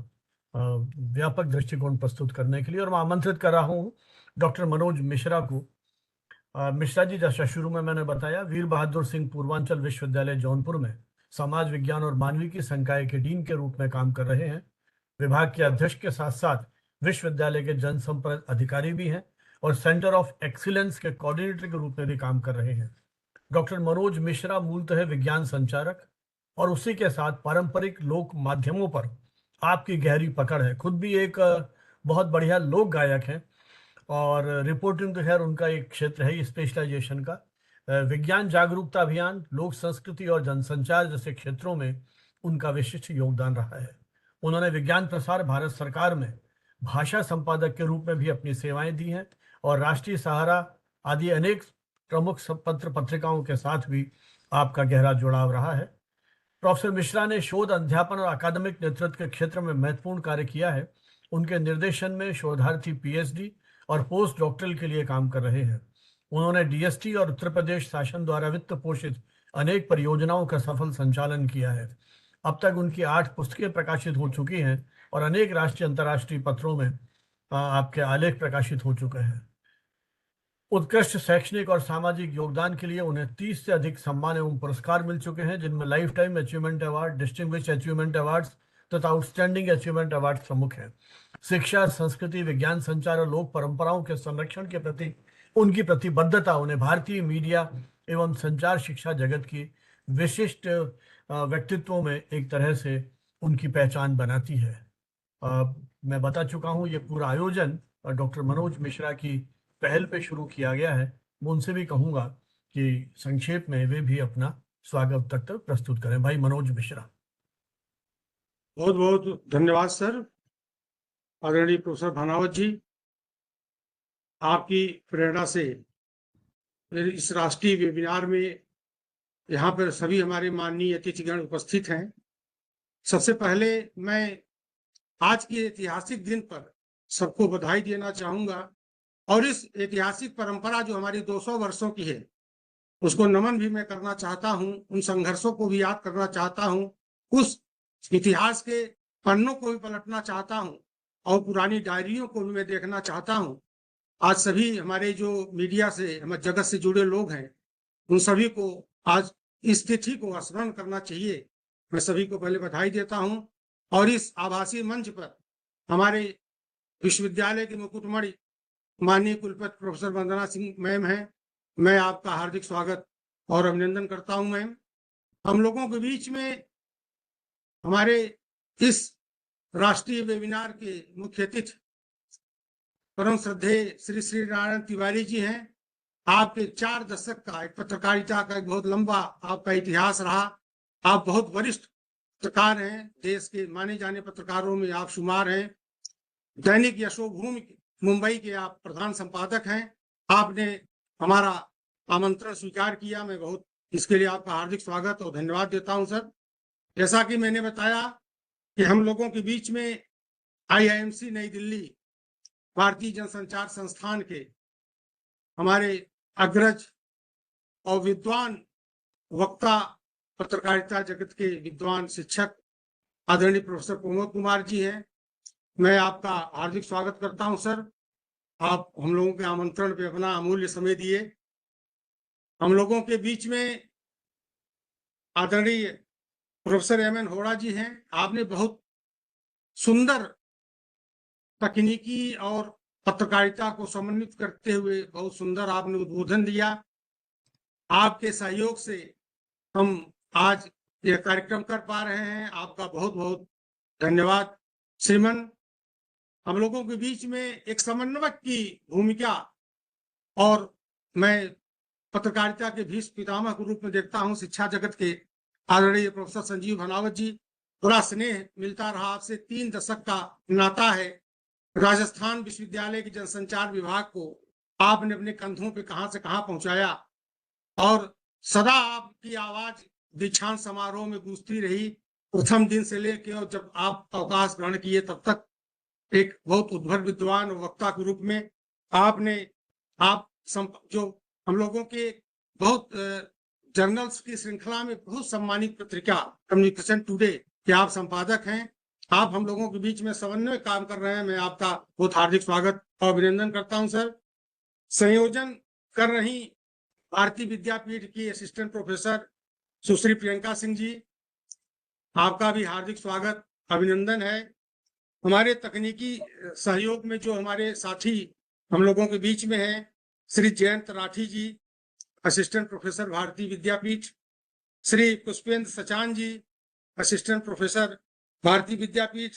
व्यापक दृष्टिकोण प्रस्तुत करने के लिए। और मैं आमंत्रित कर रहा हूँ डॉक्टर मनोज मिश्रा को। मिश्रा जी, जैसा शुरू में मैंने बताया, वीर बहादुर सिंह पूर्वांचल विश्वविद्यालय जौनपुर में समाज विज्ञान और मानविकी संकाय के डीन के रूप में काम कर रहे हैं। विभाग के अध्यक्ष के साथ साथ विश्वविद्यालय के जनसंपर्क अधिकारी भी हैं और सेंटर ऑफ एक्सीलेंस के कोऑर्डिनेटर के रूप में भी काम कर रहे हैं। डॉक्टर मनोज मिश्रा मूलतः विज्ञान संचारक और उसी के साथ पारंपरिक लोक माध्यमों पर आपकी गहरी पकड़ है। खुद भी एक बहुत बढ़िया लोक गायक हैं और रिपोर्टिंग तो खैर उनका एक क्षेत्र है स्पेशलाइजेशन का। विज्ञान जागरूकता अभियान, लोक संस्कृति और जनसंचार जैसे क्षेत्रों में उनका विशिष्ट योगदान रहा है। उन्होंने विज्ञान प्रसार भारत सरकार में भाषा संपादक के रूप में भी अपनी सेवाएं दी हैं और राष्ट्रीय सहारा आदि अनेक प्रमुख पत्र पत्रिकाओं के साथ भी आपका गहरा जुड़ाव रहा है। प्रोफेसर मिश्रा ने शोध, अध्यापन और अकादमिक नेतृत्व के क्षेत्र में महत्वपूर्ण कार्य किया है। उनके निर्देशन में शोधार्थी पीएचडी और पोस्ट डॉक्टरल के लिए काम कर रहे हैं। उन्होंने डीएसटी और उत्तर प्रदेश शासन द्वारा वित्त पोषित अनेक परियोजनाओं का सफल संचालन किया है। अब तक उनकी 8 पुस्तकें प्रकाशित हो चुकी हैं और अनेक राष्ट्रीय अंतर्राष्ट्रीय पत्रों में आपके आलेख प्रकाशित हो चुके हैं। उत्कृष्ट शैक्षणिक और सामाजिक योगदान के लिए उन्हें 30 से अधिक सम्मान एवं पुरस्कार मिल चुके हैं, जिनमें life time achievement award, distinguished achievement awards तथा आउटस्टैंडिंग अचीवमेंट अवार्ड प्रमुख हैं। शिक्षा, संस्कृति, विज्ञान, संचार और लोक परंपराओं के संरक्षण के प्रति उनकी प्रतिबद्धता उन्हें भारतीय मीडिया एवं संचार शिक्षा जगत की विशिष्ट व्यक्तित्वों में एक तरह से उनकी पहचान बनाती है। मैं बता चुका हूँ, ये पूरा आयोजन डॉक्टर मनोज मिश्रा की पहल पे शुरू किया गया है। मैं उनसे भी कहूंगा कि संक्षेप में वे भी अपना स्वागत तक प्रस्तुत करें। भाई मनोज मिश्रा। बहुत बहुत धन्यवाद सर। आदरणीय प्रोफेसर भानावत जी, आपकी प्रेरणा से मेरे इस राष्ट्रीय वेबिनार में यहाँ पर सभी हमारे माननीय अतिथिगण उपस्थित हैं। सबसे पहले मैं आज के ऐतिहासिक दिन पर सबको बधाई देना चाहूंगा और इस ऐतिहासिक परंपरा जो हमारी 200 वर्षों की है उसको नमन भी मैं करना चाहता हूं। उन संघर्षों को भी याद करना चाहता हूं, उस इतिहास के पन्नों को भी पलटना चाहता हूं और पुरानी डायरियों को भी मैं देखना चाहता हूं। आज सभी हमारे जो मीडिया से, हमारे जगत से जुड़े लोग हैं, उन सभी को आज इस तिथि को स्मरण करना चाहिए। मैं सभी को पहले बधाई देता हूं और इस आभासी मंच पर हमारे विश्वविद्यालय के मुकुटमणि माननीय कुलपति प्रोफेसर वंदना सिंह मैम हैं। मैं आपका हार्दिक स्वागत और अभिनंदन करता हूं मैम। हम लोगों के बीच में हमारे इस राष्ट्रीय वेबिनार के मुख्य अतिथि परम श्रद्धेय श्री श्री नारायण तिवारी जी हैं। आपके 4 दशक का एक पत्रकारिता का एक बहुत लंबा आपका इतिहास रहा। आप बहुत वरिष्ठ पत्रकार हैं, देश के माने जाने पत्रकारों में आप शुमार हैं। दैनिक यशोभूमि मुंबई के आप प्रधान संपादक हैं। आपने हमारा आमंत्रण स्वीकार किया, मैं बहुत इसके लिए आपका हार्दिक स्वागत और धन्यवाद देता हूं सर। जैसा कि मैंने बताया कि हम लोगों के बीच में IIMC नई दिल्ली, भारतीय जनसंचार संस्थान के हमारे अग्रज और विद्वान वक्ता, पत्रकारिता जगत के विद्वान शिक्षक आदरणीय प्रोफेसर प्रमोद कुमार जी हैं। मैं आपका हार्दिक स्वागत करता हूं सर। आप हम लोगों के आमंत्रण पे अपना अमूल्य समय दिए। हम लोगों के बीच में आदरणीय प्रोफेसर MN होड़ा जी हैं। आपने बहुत सुंदर तकनीकी और पत्रकारिता को समन्वित करते हुए बहुत सुंदर आपने उद्बोधन दिया। आपके सहयोग से हम आज यह कार्यक्रम कर पा रहे हैं। आपका बहुत बहुत धन्यवाद श्रीमन। हम लोगों के बीच में एक समन्वयक की भूमिका और मैं पत्रकारिता के भीष्म पितामह के रूप में देखता हूं शिक्षा जगत के आदरणीय प्रोफेसर संजीव भानावत जी। बड़ा स्नेह मिलता रहा आपसे, 3 दशक का नाता है। राजस्थान विश्वविद्यालय के जनसंचार विभाग को आपने अपने कंधों पे कहां से कहां पहुंचाया और सदा आपकी आवाज दीक्षांत समारोह में गूंजती रही। प्रथम दिन से लेकर और जब आप अवकाश ग्रहण किए तब तक एक बहुत उद्भट विद्वान और वक्ता के रूप में आपने जो हम लोगों के बहुत जर्नल्स की श्रृंखला में बहुत सम्मानित पत्रिका कम्युनिकेशन टुडे के आप संपादक हैं। आप हम लोगों के बीच में समन्वय काम कर रहे हैं। मैं आपका बहुत हार्दिक स्वागत और अभिनंदन करता हूं सर। संयोजन कर रही भारतीय विद्यापीठ की असिस्टेंट प्रोफेसर सुश्री प्रियंका सिंह जी, आपका भी हार्दिक स्वागत अभिनंदन है। हमारे तकनीकी सहयोग में जो हमारे साथी हम लोगों के बीच में हैं, श्री जयंत राठी जी, असिस्टेंट प्रोफेसर भारतीय विद्यापीठ, श्री पुष्पेंद्र सचान जी, असिस्टेंट प्रोफेसर भारतीय विद्यापीठ,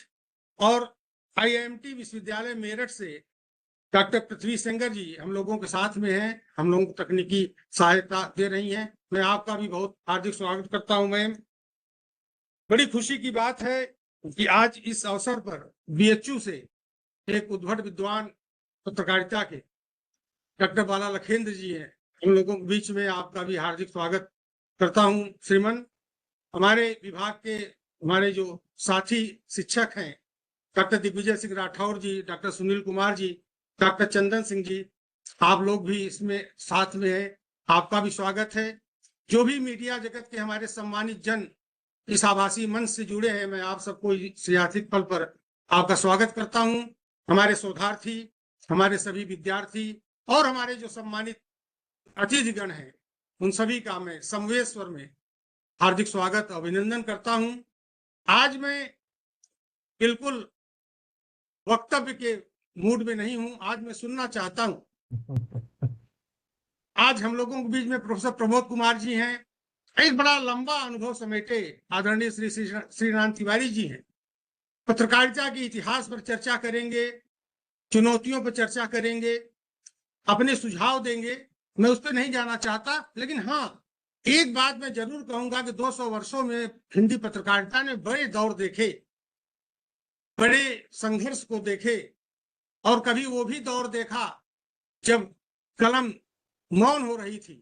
और IIMT विश्वविद्यालय मेरठ से डॉक्टर पृथ्वी सेंगर जी हम लोगों के साथ में हैं, हम लोगों को तकनीकी सहायता दे रही हैं। मैं आपका भी बहुत हार्दिक स्वागत करता हूं मैम। बड़ी खुशी की बात है कि आज इस अवसर पर BHU से एक उद्भट विद्वान पत्रकारिता के डॉक्टर बाला लखेंद्र जी हैं। हम लोगों के बीच में आपका भी हार्दिक स्वागत करता हूं श्रीमन। हमारे विभाग के हमारे जो साथी शिक्षक हैं, डॉक्टर दिग्विजय सिंह राठौर जी, डॉक्टर सुनील कुमार जी, डॉक्टर चंदन सिंह जी, आप लोग भी इसमें साथ में हैं, आपका भी स्वागत है। जो भी मीडिया जगत के हमारे सम्मानित जन इस आभासी मंच से जुड़े हैं, मैं आप सबको इस ऐतिहासिक पल पर आपका स्वागत करता हूं। हमारे शोधार्थी, हमारे सभी विद्यार्थी और हमारे जो सम्मानित अतिथिगण हैं, उन सभी का मैं समवेश्वर में हार्दिक स्वागत अभिनंदन करता हूं। आज मैं बिल्कुल वक्तव्य के मूड में नहीं हूं, आज मैं सुनना चाहता हूं। आज हम लोगों के बीच में प्रोफेसर प्रमोद कुमार जी हैं, एक बड़ा लंबा अनुभव समेटे आदरणीय श्री श्रीनाथ तिवारी जी हैं। पत्रकारिता के इतिहास पर चर्चा करेंगे, चुनौतियों पर चर्चा करेंगे, अपने सुझाव देंगे। मैं उस पर नहीं जाना चाहता, लेकिन हाँ, एक बात मैं जरूर कहूंगा कि 200 वर्षों में हिंदी पत्रकारिता ने बड़े दौर देखे, बड़े संघर्ष को देखे, और कभी वो भी दौर देखा जब कलम मौन हो रही थी।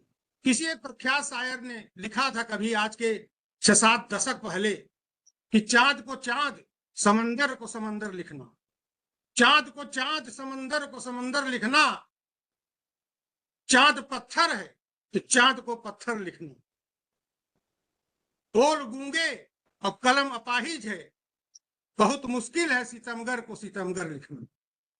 किसी एक प्रख्यात शायर ने लिखा था कभी, आज के 6-7 दशक पहले, कि चांद को चांद, समंदर को समंदर लिखना, चांद को चांद, समंदर को समंदर लिखना, चांद पत्थर है तो चांद को पत्थर लिखना, बोल गूंगे और कलम अपाहिज है, बहुत मुश्किल है सितमगर को सितमगर लिखना,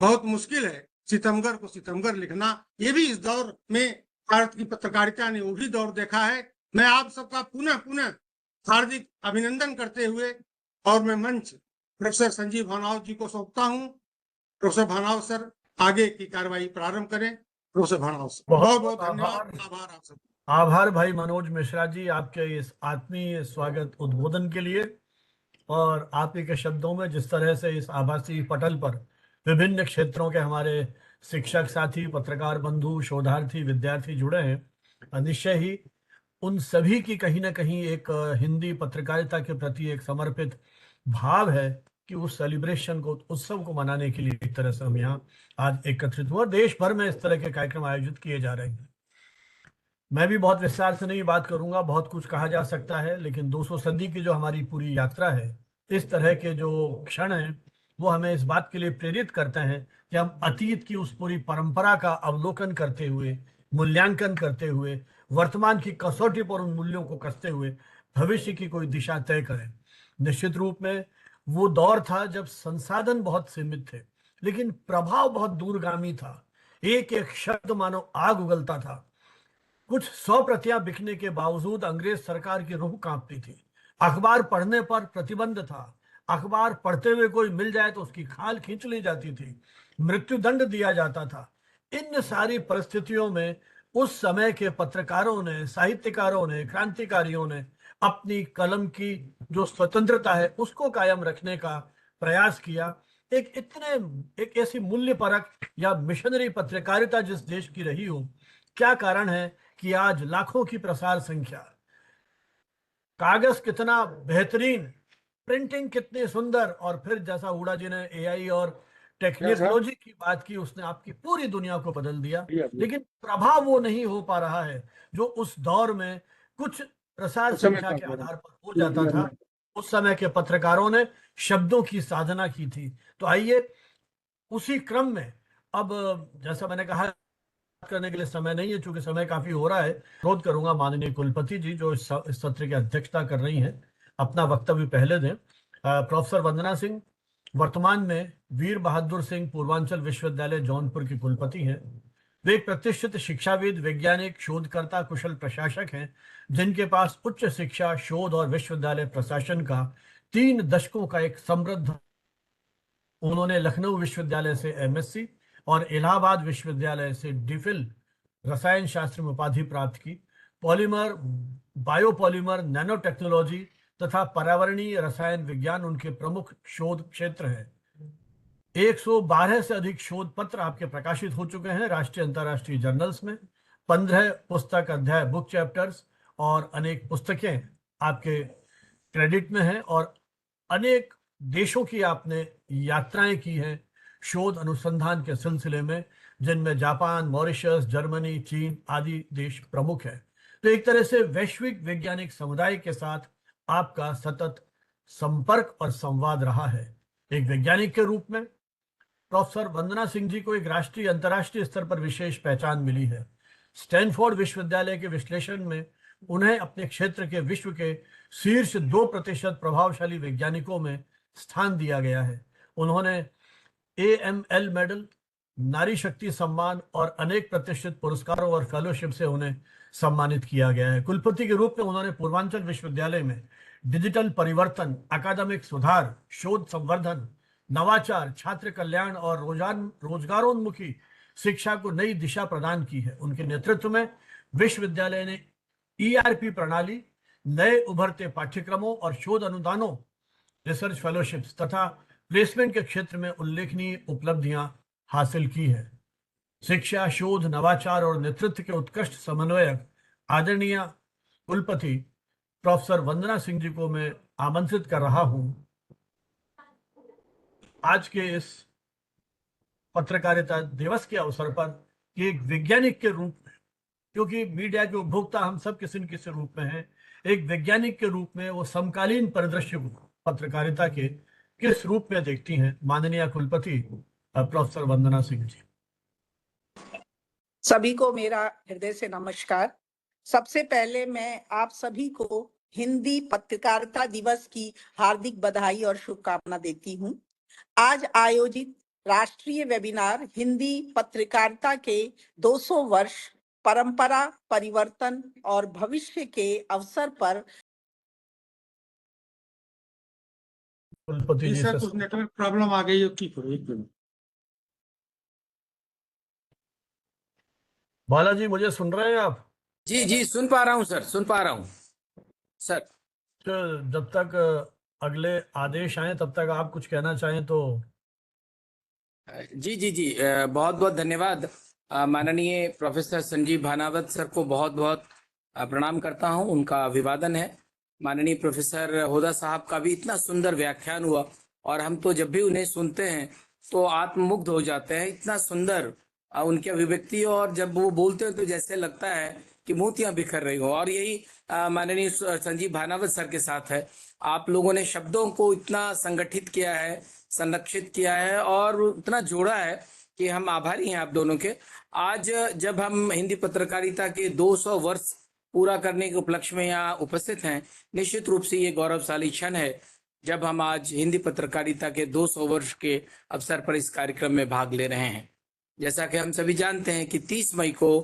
बहुत मुश्किल है सितमगर को सितमगर लिखना। ये भी इस दौर में भारत की पत्रकारिता ने वो भी दौर देखा है। मैं आप सबका पुनः पुनः हार्दिक अभिनंदन करते हुए और मैं मंच प्रोफेसर संजीव भानावत जी को सौंपता हूं। प्रोफेसर भानावत सर, आगे की कार्रवाई प्रारंभ करें। प्रोफेसर भानावत सर, बहुत बहुत धन्यवाद, आभार आप सब। आभार भाई मनोज मिश्रा जी, आपके इस आत्मीय स्वागत उद्बोधन के लिए, और आप ही के शब्दों में जिस तरह से इस आभासी पटल पर विभिन्न क्षेत्रों के हमारे शिक्षक साथी, पत्रकार बंधु, शोधार्थी, विद्यार्थी जुड़े हैं, निश्चय ही उन सभी की कहीं ना कहीं एक हिंदी पत्रकारिता के प्रति एक समर्पित भाव है कि उस सेलिब्रेशन को, उत्सव को मनाने के लिए एक तरह से हम यहाँ आज एकत्रित हुए। देश भर में इस तरह के कार्यक्रम आयोजित किए जा रहे हैं। मैं भी बहुत विस्तार से नहीं बात करूंगा, बहुत कुछ कहा जा सकता है, लेकिन 200 सदी की जो हमारी पूरी यात्रा है, इस तरह के जो क्षण हैं, वो हमें इस बात के लिए प्रेरित करते हैं कि हम अतीत की उस पूरी परंपरा का अवलोकन करते हुए, मूल्यांकन करते हुए, वर्तमान की कसौटी पर उन मूल्यों को कसते हुए भविष्य की कोई दिशा तय करें। निश्चित रूप में वो दौर था जब संसाधन बहुत सीमित थे, लेकिन प्रभाव बहुत दूरगामी था। एक एक शब्द मानो आग उगलता था। कुछ 100 प्रतियां बिकने के बावजूद अंग्रेज सरकार की रूह कांपती थी। अखबार पढ़ने पर प्रतिबंध था। अखबार पढ़ते हुए कोई मिल जाए तो उसकी खाल खींच ली जाती थी, मृत्युदंड दिया जाता था। इन सारी परिस्थितियों में उस समय के पत्रकारों ने, साहित्यकारों ने, क्रांतिकारियों ने अपनी कलम की जो स्वतंत्रता है उसको कायम रखने का प्रयास किया। एक ऐसी मूल्य परक या मिशनरी पत्रकारिता जिस देश की रही हो, क्या कारण है कि आज लाखों की प्रसार संख्या, कागज कितना बेहतरीन, प्रिंटिंग कितनी सुंदर, और फिर जैसा हुडा जी ने एआई और टेक्नोलॉजी की बात की, उसने आपकी पूरी दुनिया को बदल दिया, लेकिन प्रभाव वो नहीं हो पा रहा है जो उस दौर में कुछ प्रसार संख्या के आधार पर हो जाता था। उस समय के पत्रकारों ने शब्दों की साधना की थी। तो आइए उसी क्रम में, अब जैसा मैंने कहा, करने के लिए समय नहीं है, चूंकि समय काफी हो रहा है। अनुरोध करूंगा माननीय कुलपति जी जो इस सत्र की अध्यक्षता कर रही हैं, अपना वक्तव्य पहले दें। प्रोफेसर वंदना सिंह वर्तमान में वीर बहादुर सिंह पूर्वांचल विश्वविद्यालय जौनपुर की कुलपति हैं। वे एक प्रतिष्ठित शिक्षाविद, वैज्ञानिक, शोधकर्ता, कुशल प्रशासक हैं, जिनके पास उच्च शिक्षा, शोध और विश्वविद्यालय प्रशासन का 3 दशकों का एक समृद्ध। उन्होंने लखनऊ विश्वविद्यालय से एमएससी और इलाहाबाद विश्वविद्यालय से डिफिल रसायन शास्त्र में उपाधि प्राप्त की। पॉलीमर, बायोपॉलीमर, नैनो टेक्नोलॉजी तथा पर्यावरणीय रसायन विज्ञान उनके प्रमुख शोध क्षेत्र हैं। 112 से अधिक शोध पत्र आपके प्रकाशित हो चुके हैं राष्ट्रीय अंतर्राष्ट्रीय जर्नल्स में। 15 पुस्तक अध्याय, बुक चैप्टर्स, और अनेक पुस्तकें आपके क्रेडिट में हैं, और अनेक देशों की आपने यात्राएं की हैं शोध अनुसंधान के सिलसिले में, जिनमें जापान, मॉरिशस, जर्मनी, चीन आदि देश प्रमुख हैं। तो एक तरह से वैश्विक वैज्ञानिक समुदाय के साथ आपका सतत संपर्क और संवाद रहा है। एक वैज्ञानिक के रूप में प्रोफेसर वंदना सिंह जी को एक राष्ट्रीय, अंतर्राष्ट्रीय स्तर पर विशेष पहचान मिली है। स्टैनफोर्ड विश्वविद्यालय के विश्लेषण में उन्हें अपने क्षेत्र के विश्व के शीर्ष 2% प्रभावशाली वैज्ञानिकों में स्थान दिया गया है। उन्होंने AML मेडल, नारी शक्ति सम्मान और अनेक प्रतिष्ठित पुरस्कारों और फेलोशिप से उन्हें सम्मानित किया गया है। कुलपति के रूप में उन्होंने पूर्वांचल विश्वविद्यालय में डिजिटल परिवर्तन, अकादमिक सुधार, शोध संवर्धन, नवाचार, छात्र कल्याण और रोजगारोन्मुखी शिक्षा को नई दिशा प्रदान की है। उनके नेतृत्व में विश्वविद्यालय ने ERP प्रणाली, नए उभरते पाठ्यक्रमों और शोध अनुदानों, रिसर्च फेलोशिप्स तथा प्लेसमेंट के क्षेत्र में उल्लेखनीय उपलब्धियां हासिल की है। शिक्षा, शोध, नवाचार और नेतृत्व के उत्कृष्ट समन्वयक आदरणीय कुलपति प्रोफेसर वंदना सिंह जी को मैं आमंत्रित कर रहा हूं आज के इस पत्रकारिता दिवस के अवसर पर कि एक वैज्ञानिक के रूप में, क्योंकि मीडिया के उपभोक्ता हम सब किसी न किसी रूप में हैं, एक वैज्ञानिक के रूप में वो समकालीन परिदृश्य को पत्रकारिता के किस रूप में देखती हैं माननीय कुलपति प्रोफेसर वंदना सिंह जी। सभी को मेरा हृदय से नमस्कार। सबसे पहले मैं आप सभी को हिंदी पत्रकारिता दिवस की हार्दिक बधाई और शुभकामना देती हूं। आज आयोजित राष्ट्रीय वेबिनार हिंदी पत्रकारिता के 200 वर्ष परंपरा, परिवर्तन और भविष्य के अवसर पर कुलपति जी सर से कुछ नेटवर्क प्रॉब्लम आ गई है, ठीक हो एक मिनट। बालाजी, मुझे सुन रहे हैं आप? जी जी सुन पा रहा हूँ सर, सुन पा रहा हूँ सर। तो जब तक अगले आदेश आए तब तक आप कुछ कहना चाहें तो। जी जी जी बहुत बहुत धन्यवाद। माननीय प्रोफेसर संजीव भानावत सर को बहुत बहुत प्रणाम करता हूँ, उनका अभिवादन है। माननीय प्रोफेसर होदा साहब का भी इतना सुंदर व्याख्यान हुआ और हम तो जब भी उन्हें सुनते हैं तो आत्ममुग्ध हो जाते हैं। इतना सुंदर उनकी अभिव्यक्ति, और जब वो बोलते हैं तो जैसे लगता है कि मोतियां बिखर रही हो। और यही माननीय संजीव भानावत सर के साथ है। आप लोगों ने शब्दों को इतना संगठित किया है, संरक्षित किया है और इतना जोड़ा है कि हम आभारी हैं आप दोनों के। आज जब हम हिंदी पत्रकारिता के 200 वर्ष पूरा करने के उपलक्ष्य में यहाँ उपस्थित हैं, निश्चित रूप से ये गौरवशाली क्षण है जब हम आज हिंदी पत्रकारिता के 200 वर्ष के अवसर पर इस कार्यक्रम में भाग ले रहे हैं। जैसा कि हम सभी जानते हैं कि 30 मई को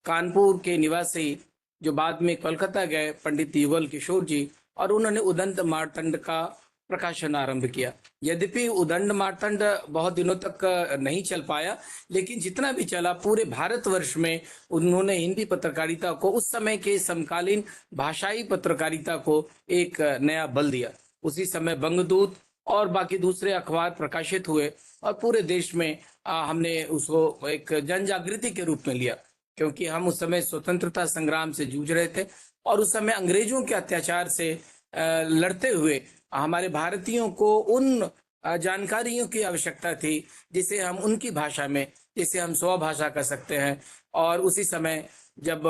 कानपुर के निवासी जो बाद में कोलकाता गए पंडित युगल किशोर जी, और उन्होंने उदंत मार्तंड का प्रकाशन आरंभ किया। यद्यपि उदंड मार्तंड बहुत दिनों तक नहीं चल पाया, लेकिन जितना भी चला पूरे भारतवर्ष में उन्होंने हिंदी पत्रकारिता को, उस समय के समकालीन भाषाई पत्रकारिता को एक नया बल दिया। उसी समय बंगदूत और बाकी दूसरे अखबार प्रकाशित हुए और पूरे देश में हमने उसको एक जन जागृति के रूप में लिया, क्योंकि हम उस समय स्वतंत्रता संग्राम से जूझ रहे थे और उस समय अंग्रेजों के अत्याचार से लड़ते हुए हमारे भारतीयों को उन जानकारियों की आवश्यकता थी जिसे हम उनकी भाषा में, जिसे हम स्वभाषा कर सकते हैं। और उसी समय जब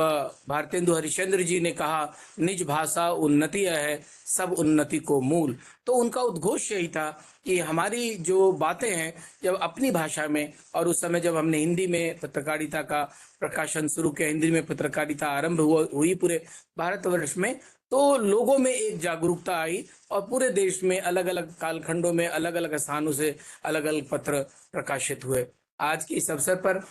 भारतेंदु हरिश्चंद्र जी ने कहा निज भाषा उन्नति है सब उन्नति को मूल, तो उनका उद्घोष यही था कि हमारी जो बातें हैं जब अपनी भाषा में, और उस समय जब हमने हिंदी में पत्रकारिता का प्रकाशन शुरू किया, हिंदी में पत्रकारिता आरंभ हुई पूरे भारतवर्ष में, तो लोगों में एक जागरूकता आई और पूरे देश में अलग अलग कालखंडों में अलग अलग स्थानों से अलग अलग पत्र प्रकाशित हुए। आज के इस अवसर पर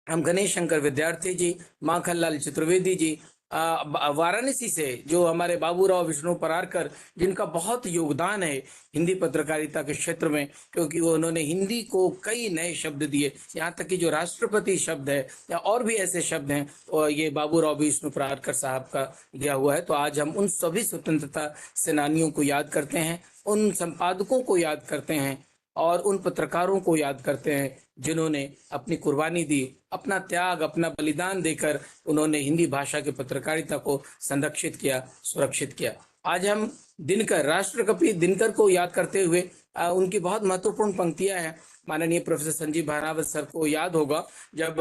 हम गणेश शंकर विद्यार्थी जी, माखनलाल चतुर्वेदी जी, वाराणसी से जो हमारे बाबूराव विष्णु परारकर, जिनका बहुत योगदान है हिंदी पत्रकारिता के क्षेत्र में, क्योंकि उन्होंने हिंदी को कई नए शब्द दिए, यहाँ तक कि जो राष्ट्रपति शब्द है या और भी ऐसे शब्द हैं और ये बाबूराव विष्णु परारकर साहब का दिया हुआ है। तो आज हम उन सभी स्वतंत्रता सेनानियों को याद करते हैं, उन संपादकों को याद करते हैं और उन पत्रकारों को याद करते हैं जिन्होंने अपनी कुर्बानी दी, अपना त्याग, अपना बलिदान देकर उन्होंने हिंदी भाषा की पत्रकारिता को संरक्षित किया, सुरक्षित किया। आज हम दिनकर, राष्ट्रकवि दिनकर को याद करते हुए उनकी बहुत महत्वपूर्ण पंक्तियां हैं। माननीय प्रोफेसर संजीव भानावत सर को याद होगा जब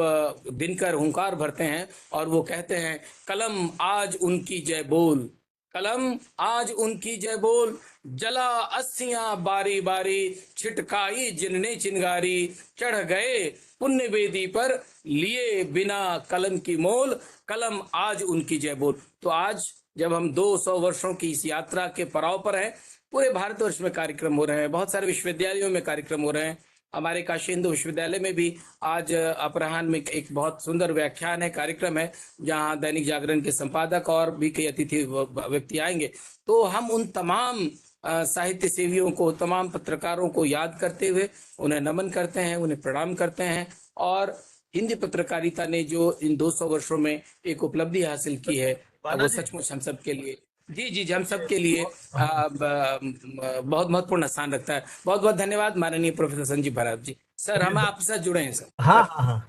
दिनकर हुंकार भरते हैं और वो कहते हैं कलम आज उनकी जय बोल, कलम आज उनकी जय बोल, जला अस्सियां बारी बारी, छिटकाई जिनने चिंगारी, चढ़ गए पुण्य वेदी पर लिए बिना कलम की मोल, कलम आज उनकी जय बोल। तो आज जब हम 200 वर्षों की इस यात्रा के पड़ाव पर हैं, पूरे भारतवर्ष में कार्यक्रम हो रहे हैं, बहुत सारे विश्वविद्यालयों में कार्यक्रम हो रहे हैं। हमारे काशी हिंदू विश्वविद्यालय में भी आज अपराह्न में एक बहुत सुंदर व्याख्यान है, कार्यक्रम है, जहां दैनिक जागरण के संपादक और भी कई अतिथि व्यक्ति आएंगे। तो हम उन तमाम साहित्य सेवियों को, तमाम पत्रकारों को याद करते हुए उन्हें नमन करते हैं, उन्हें प्रणाम करते हैं। और हिंदी पत्रकारिता ने जो इन 200 वर्षों में एक उपलब्धि हासिल की है, वो सचमुच हम सब के लिए, जी हम सब के लिए बहुत महत्वपूर्ण स्थान रखता है। बहुत बहुत धन्यवाद माननीय प्रोफेसर संजीव भानावत जी। सर, हम आपके साथ जुड़े हैं सर। हाँ हाँ हाँ,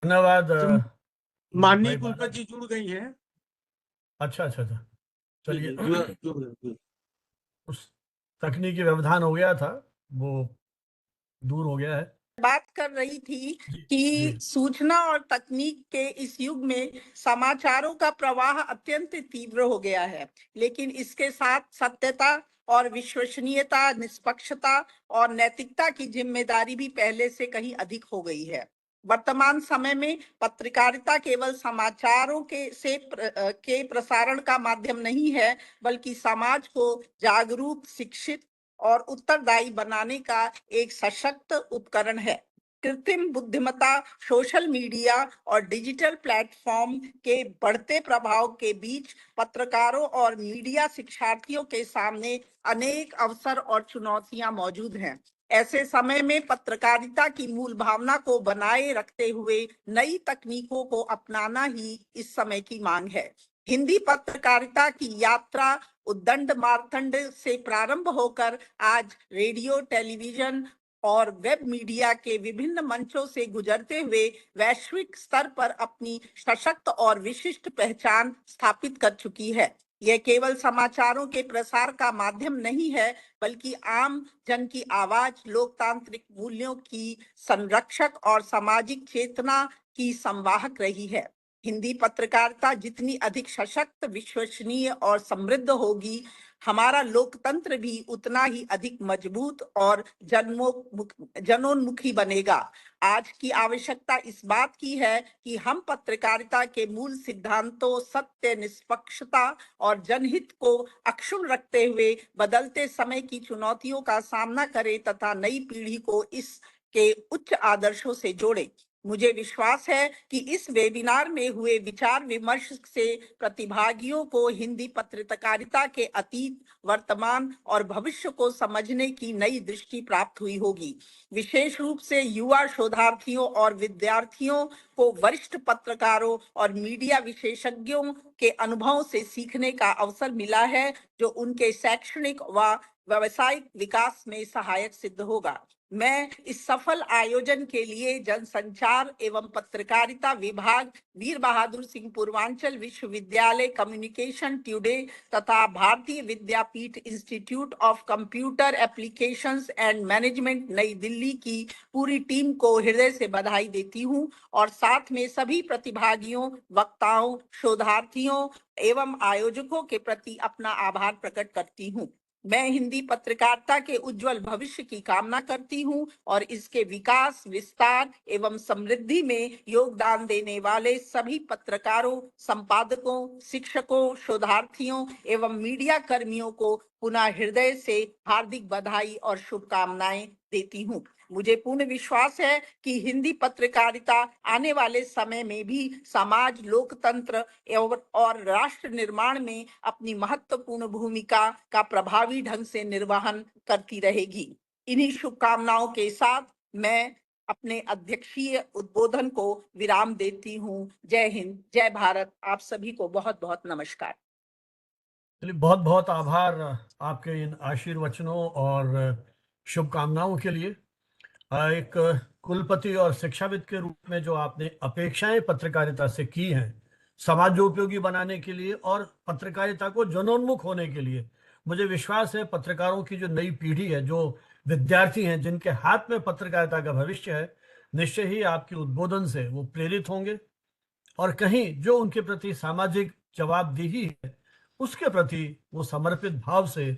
धन्यवाद। माननीय भाई कुलपति जी जुड़ गई हैं। अच्छा अच्छा अच्छा, चलिए। जुड़ गई। उस तकनीकी व्यवधान हो गया था, वो दूर हो गया है। बात कर रही थी जी, कि जी। सूचना और तकनीक के इस युग में समाचारों का प्रवाह अत्यंत तीव्र हो गया है, लेकिन इसके साथ सत्यता और विश्वसनीयता, निष्पक्षता और नैतिकता की जिम्मेदारी भी पहले से कहीं अधिक हो गई है। वर्तमान समय में पत्रकारिता केवल समाचारों के प्रसारण का माध्यम नहीं है, बल्कि समाज को जागरूक, शिक्षित और उत्तरदायी बनाने का एक सशक्त उपकरण है। कृत्रिम बुद्धिमत्ता, सोशल मीडिया और डिजिटल प्लेटफॉर्म के बढ़ते प्रभाव के बीच पत्रकारों और मीडिया शिक्षार्थियों के सामने अनेक अवसर और चुनौतियां मौजूद हैं। ऐसे समय में पत्रकारिता की मूल भावना को बनाए रखते हुए नई तकनीकों को अपनाना ही इस समय की मांग है। हिंदी पत्रकारिता की यात्रा उद्दंड मार्तंड से प्रारंभ होकर आज रेडियो, टेलीविजन और वेब मीडिया के विभिन्न मंचों से गुजरते हुए वैश्विक स्तर पर अपनी सशक्त और विशिष्ट पहचान स्थापित कर चुकी है। यह केवल समाचारों के प्रसार का माध्यम नहीं है, बल्कि आम जन की आवाज, लोकतांत्रिक मूल्यों की संरक्षक और सामाजिक चेतना की संवाहक रही है। हिंदी पत्रकारिता जितनी अधिक सशक्त, विश्वसनीय और समृद्ध होगी, हमारा लोकतंत्र भी उतना ही अधिक मजबूत और जनोन्मुखी बनेगा। आज की आवश्यकता इस बात की है कि हम पत्रकारिता के मूल सिद्धांतों, सत्य, निष्पक्षता और जनहित को अक्षुण्ण रखते हुए बदलते समय की चुनौतियों का सामना करें तथा नई पीढ़ी को इसके उच्च आदर्शों से जोड़ें। मुझे विश्वास है कि इस वेबिनार में हुए विचार विमर्श से प्रतिभागियों को हिंदी पत्रकारिता के अतीत, वर्तमान और भविष्य को समझने की नई दृष्टि प्राप्त हुई होगी। विशेष रूप से युवा शोधार्थियों और विद्यार्थियों को वरिष्ठ पत्रकारों और मीडिया विशेषज्ञों के अनुभव से सीखने का अवसर मिला है, जो उनके शैक्षणिक व व्यावसायिक विकास में सहायक सिद्ध होगा। मैं इस सफल आयोजन के लिए जनसंचार एवं पत्रकारिता विभाग, वीर बहादुर सिंह पूर्वांचल विश्वविद्यालय, कम्युनिकेशन टुडे तथा Bharati Vidyapeeth institute of computer applications and management नई दिल्ली की पूरी टीम को हृदय से बधाई देती हूं और साथ में सभी प्रतिभागियों, वक्ताओं, शोधार्थियों एवं आयोजकों के प्रति अपना आभार प्रकट करती हूं। मैं हिंदी पत्रकारिता के उज्जवल भविष्य की कामना करती हूं और इसके विकास, विस्तार एवं समृद्धि में योगदान देने वाले सभी पत्रकारों, संपादकों, शिक्षकों, शोधार्थियों एवं मीडिया कर्मियों को पुनः हृदय से हार्दिक बधाई और शुभकामनाएं देती हूं। मुझे पूर्ण विश्वास है कि हिंदी पत्रकारिता आने वाले समय में भी समाज, लोकतंत्र और राष्ट्र निर्माण में अपनी महत्वपूर्ण भूमिका का प्रभावी ढंग से निर्वहन करती रहेगी। इन्हीं शुभकामनाओं के साथ मैं अपने अध्यक्षीय उद्बोधन को विराम देती हूँ। जय हिंद, जय भारत। आप सभी को बहुत बहुत नमस्कार। चलिए, बहुत बहुत आभार आपके इन आशीर्वचनों और शुभकामनाओं के लिए। एक कुलपति और शिक्षाविद के रूप में जो आपने अपेक्षाएं पत्रकारिता से की हैं, समाजोपयोगी बनाने के लिए और पत्रकारिता को जनोन्मुख होने के लिए, मुझे विश्वास है पत्रकारों की जो नई पीढ़ी है, जो विद्यार्थी हैं, जिनके हाथ में पत्रकारिता का भविष्य है, निश्चय ही आपके उद्बोधन से वो प्रेरित होंगे और कहीं जो उनके प्रति सामाजिक जवाबदेही है, उसके प्रति वो समर्पित भाव से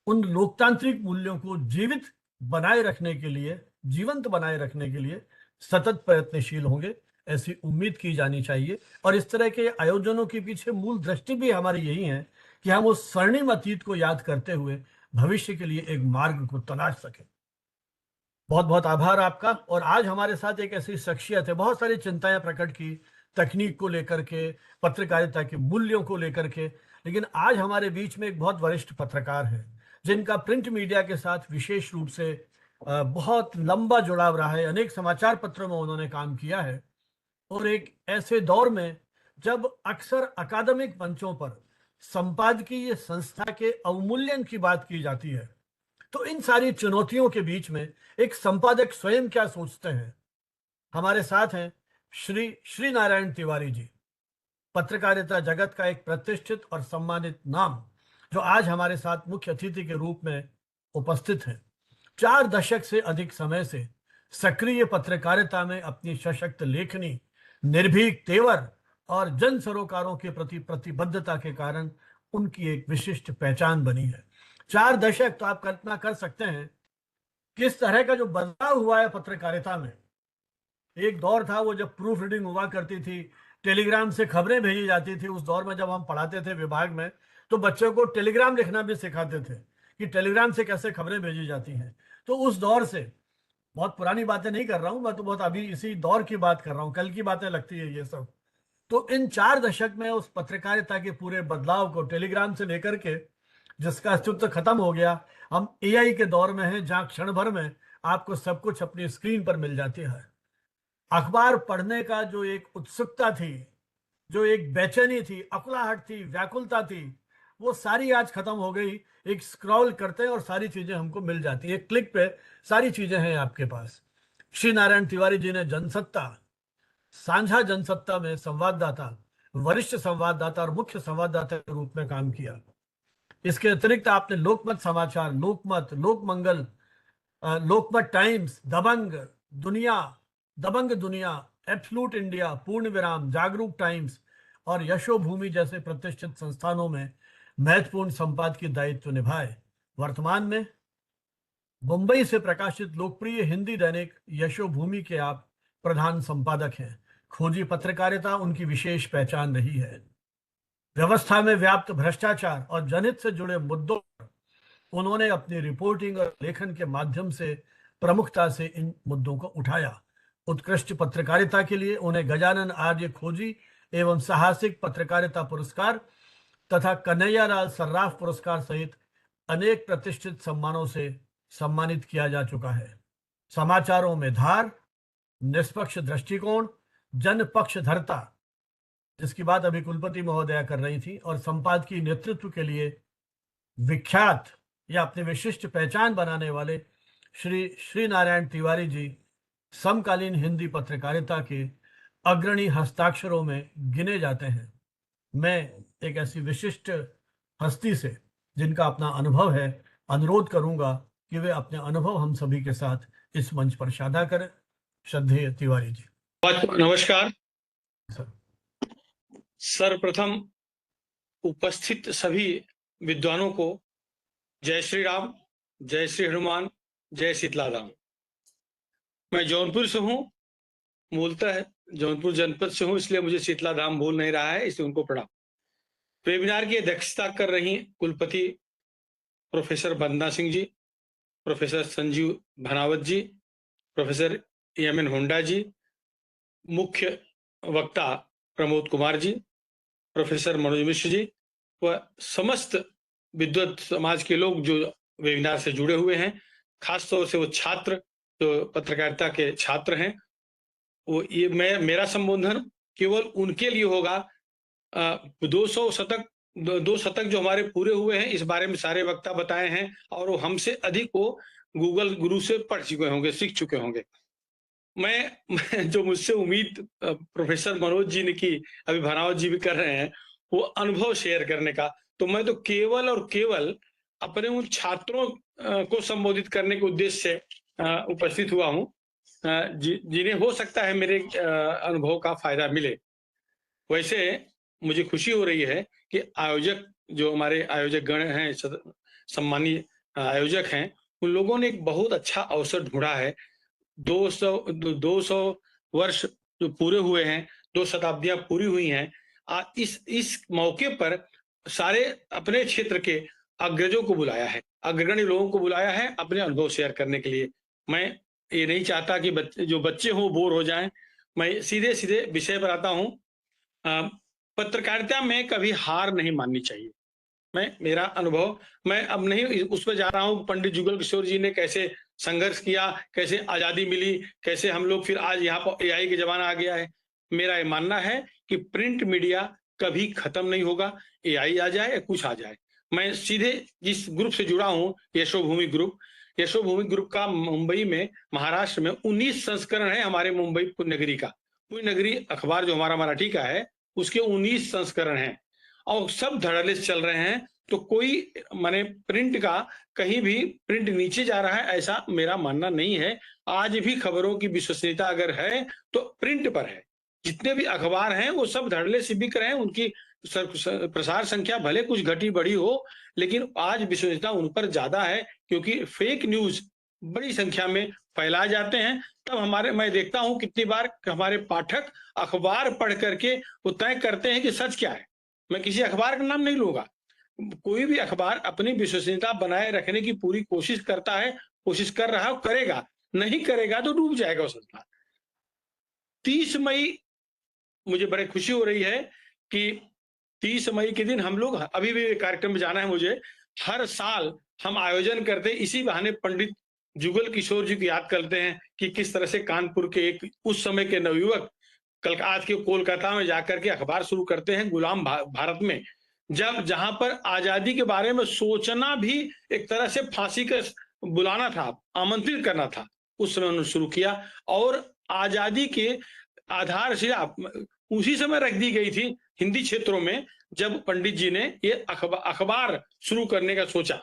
उन लोकतांत्रिक मूल्यों को जीवित बनाए रखने के लिए, जीवंत बनाए रखने के लिए सतत प्रयत्नशील होंगे, ऐसी उम्मीद की जानी चाहिए। और इस तरह के आयोजनों के पीछे मूल दृष्टि भी हमारी यही है कि हम उस स्वर्णिम अतीत को याद करते हुए भविष्य के लिए एक मार्ग को तलाश सकें। बहुत बहुत आभार आपका। और आज हमारे साथ एक ऐसी शख्सियत है, बहुत सारी चिंताएं प्रकट की तकनीक को लेकर के, पत्रकारिता के मूल्यों को लेकर के, लेकिन आज हमारे बीच में एक बहुत वरिष्ठ पत्रकार है जिनका प्रिंट मीडिया के साथ विशेष रूप से बहुत लंबा जुड़ाव रहा है। अनेक समाचार पत्रों में उन्होंने काम किया है और एक ऐसे दौर में जब अक्सर अकादमिक मंचों पर संपादकीय संस्था के अवमूल्यन की बात की जाती है, तो इन सारी चुनौतियों के बीच में एक संपादक स्वयं क्या सोचते हैं। हमारे साथ हैं श्री नारायण तिवारी जी, पत्रकारिता जगत का एक प्रतिष्ठित और सम्मानित नाम, जो आज हमारे साथ मुख्य अतिथि के रूप में उपस्थित हैं। 4 दशक से अधिक समय से सक्रिय पत्रकारिता में अपनी सशक्त लेखनी, निर्भीक तेवर और जन सरोकारों के प्रति प्रतिबद्धता के कारण उनकी एक विशिष्ट पहचान बनी है। 4 दशक, तो आप कल्पना कर सकते हैं किस तरह का जो बदलाव हुआ है पत्रकारिता में। एक दौर था वो जब प्रूफ रीडिंग हुआ करती थी, टेलीग्राम से खबरें भेजी जाती थी। उस दौर में जब हम पढ़ाते थे विभाग में, तो बच्चों को टेलीग्राम लिखना भी सिखाते थे कि टेलीग्राम से कैसे खबरें भेजी जाती हैं। तो उस दौर से, बहुत पुरानी बातें नहीं कर रहा हूं मैं, तो बहुत अभी इसी दौर की बात कर रहा हूं, कल की बातें लगती है ये सब। तो इन 4 दशक में उस पत्रकारिता के पूरे बदलाव को, टेलीग्राम से लेकर के जिसका अस्तित्व खत्म हो गया, हम एआई के दौर में हैं जहां क्षण भर में आपको सब कुछ अपनी स्क्रीन पर मिल जाती है। अखबार पढ़ने का जो एक उत्सुकता थी, जो एक बेचैनी थी, अकुलाहट थी, व्याकुलता थी, वो सारी आज खत्म हो गई। एक स्क्रॉल करते हैं और सारी चीजें हमको मिल जाती है, एक क्लिक पे सारी चीजें हैं आपके पास। श्री नारायण तिवारी जी ने जनसत्ता, साझा जनसत्ता में संवाददाता, वरिष्ठ संवाददाता और मुख्य संवाददाता के रूप में काम किया। इसके अतिरिक्त आपने लोकमत समाचार, लोकमत, लोकमंगल, लोकमत टाइम्स, दबंग दुनिया, एब्सलूट इंडिया, पूर्ण विराम, जागरूक टाइम्स और यशोभूमि जैसे प्रतिष्ठित संस्थानों में महत्वपूर्ण संपादकीय दायित्व निभाए। वर्तमान में मुंबई से प्रकाशित लोकप्रिय हिंदी दैनिक यशोभूमि के आप प्रधान संपादक हैं। खोजी पत्रकारिता उनकी विशेष पहचान रही है। व्यवस्था में व्याप्त भ्रष्टाचार और जनहित से जुड़े मुद्दों पर उन्होंने अपनी रिपोर्टिंग और लेखन के माध्यम से प्रमुखता से इन मुद्दों को उठाया। उत्कृष्ट पत्रकारिता के लिए उन्हें गजानन आर्य खोजी एवं साहसिक पत्रकारिता पुरस्कार तथा कन्हैयालाल सर्राफ पुरस्कार सहित अनेक प्रतिष्ठित सम्मानों से सम्मानित किया जा चुका है। समाचारों में धार, निष्पक्ष दृष्टिकोण, जनपक्षधरता, जिसकी बात अभी कुलपति महोदया कर रही थी, और संपादकीय नेतृत्व के लिए विख्यात या अपनी विशिष्ट पहचान बनाने वाले श्री नारायण तिवारी जी समकालीन हिंदी पत्रकारिता के अग्रणी हस्ताक्षरों में गिने जाते हैं। मैं एक ऐसी विशिष्ट हस्ती से जिनका अपना अनुभव है अनुरोध करूंगा कि वे अपने अनुभव हम सभी के साथ इस मंच पर साझा करें। श्रद्धेय तिवारी जी। नमस्कार सर। सर्वप्रथम उपस्थित सभी विद्वानों को जय श्री राम, जय श्री हनुमान, जय शीतलाधाम। मैं जौनपुर से हूँ, मूलतः जौनपुर जनपद से हूँ, इसलिए मुझे शीतलाधाम भूल नहीं रहा है, इसलिए उनको प्रणाम। वेबिनार की अध्यक्षता कर रही कुलपति प्रोफेसर वंदना सिंह जी, प्रोफेसर संजीव भानावत जी, प्रोफेसर एम.एन. होंडा जी, मुख्य वक्ता प्रमोद कुमार जी, प्रोफेसर मनोज मिश्र जी व समस्त विद्वत समाज के लोग जो वेबिनार से जुड़े हुए हैं, खासतौर से वो छात्र जो पत्रकारिता के छात्र हैं, वो ये मेरा संबोधन केवल उनके लिए होगा। 200 शतक जो हमारे पूरे हुए हैं, इस बारे में सारे वक्ता बताए हैं और वो हमसे अधिक वो गूगल गुरु से पढ़ चुके होंगे, सीख चुके होंगे। मैं जो मुझसे उम्मीद प्रोफेसर मनोज जी ने की, अभी भानावत जी भी कर रहे हैं, वो अनुभव शेयर करने का, तो मैं तो केवल और केवल अपने उन छात्रों को संबोधित करने के उद्देश्य से उपस्थित हुआ हूँ जिन्हें हो सकता है मेरे अनुभव का फायदा मिले। वैसे मुझे खुशी हो रही है कि आयोजक जो हमारे आयोजक गण हैं, सम्मानीय आयोजक हैं, उन लोगों ने एक बहुत अच्छा अवसर ढूंढा है। 200 वर्ष जो पूरे हुए हैं, 2 शताब्दियां पूरी हुई हैं। इस मौके पर सारे अपने क्षेत्र के अग्रजों को बुलाया है, अग्रगण्य लोगों को बुलाया है अपने अनुभव शेयर करने के लिए। मैं ये नहीं चाहता कि जो बच्चे हो बोर हो जाएं। मैं सीधे सीधे विषय पर आता हूँ। पत्रकारिता में कभी हार नहीं माननी चाहिए। मेरा अनुभव, मैं अब नहीं उस पर जा रहा हूँ पंडित जुगल किशोर जी ने कैसे संघर्ष किया, कैसे आजादी मिली, कैसे हम लोग फिर आज यहाँ पर एआई के जमाना आ गया है। मेरा ये मानना है कि प्रिंट मीडिया कभी खत्म नहीं होगा, एआई आ जाए या कुछ आ जाए। मैं सीधे जिस ग्रुप से जुड़ा हूँ, यशोभूमि ग्रुप, यशोभूमि ग्रुप का मुंबई में, महाराष्ट्र में 19 संस्करण है हमारे मुंबई पुण्यनगरी का। पुण्यनगरी अखबार जो हमारा मराठी का है उसके 19 संस्करण हैं और सब धड़ल्ले से चल रहे हैं। तो कोई माने प्रिंट का कहीं भी प्रिंट नीचे जा रहा है ऐसा मेरा मानना नहीं है। आज भी खबरों की विश्वसनीयता अगर है तो प्रिंट पर है। जितने भी अखबार हैं वो सब धड़ल्ले से बिक रहे हैं। उनकी प्रसार संख्या भले कुछ घटी बढ़ी हो, लेकिन आज विश्वसनीयता उन पर ज्यादा है, क्योंकि फेक न्यूज बड़ी संख्या में फैलाए जाते हैं। तब मैं देखता हूं कितनी बार हमारे पाठक अखबार पढ़ करके वो तय करते हैं कि सच क्या है। मैं किसी अखबार का नाम नहीं लूंगा, कोई भी अखबार अपनी विश्वसनीयता बनाए रखने की पूरी कोशिश करता है, कोशिश कर रहा है, करेगा, नहीं करेगा तो डूब जाएगा वो संस्था। 30 मई मुझे बड़ी खुशी हो रही है कि 30 मई के दिन हम लोग, अभी भी कार्यक्रम में जाना है मुझे, हर साल हम आयोजन करते हैं, इसी बहाने पंडित जुगल किशोर जी को याद करते हैं कि किस तरह से कानपुर के एक उस समय के नवयुवक आज के कोलकाता में जाकर के अखबार शुरू करते हैं गुलाम भारत में, जब जहां पर आजादी के बारे में सोचना भी एक तरह से फांसी का बुलाना था, आमंत्रित करना था। उस समय उन्होंने शुरू किया और आजादी के आधारशिला उसी समय रख दी गई थी हिंदी क्षेत्रों में, जब पंडित जी ने ये अखबार शुरू करने का सोचा।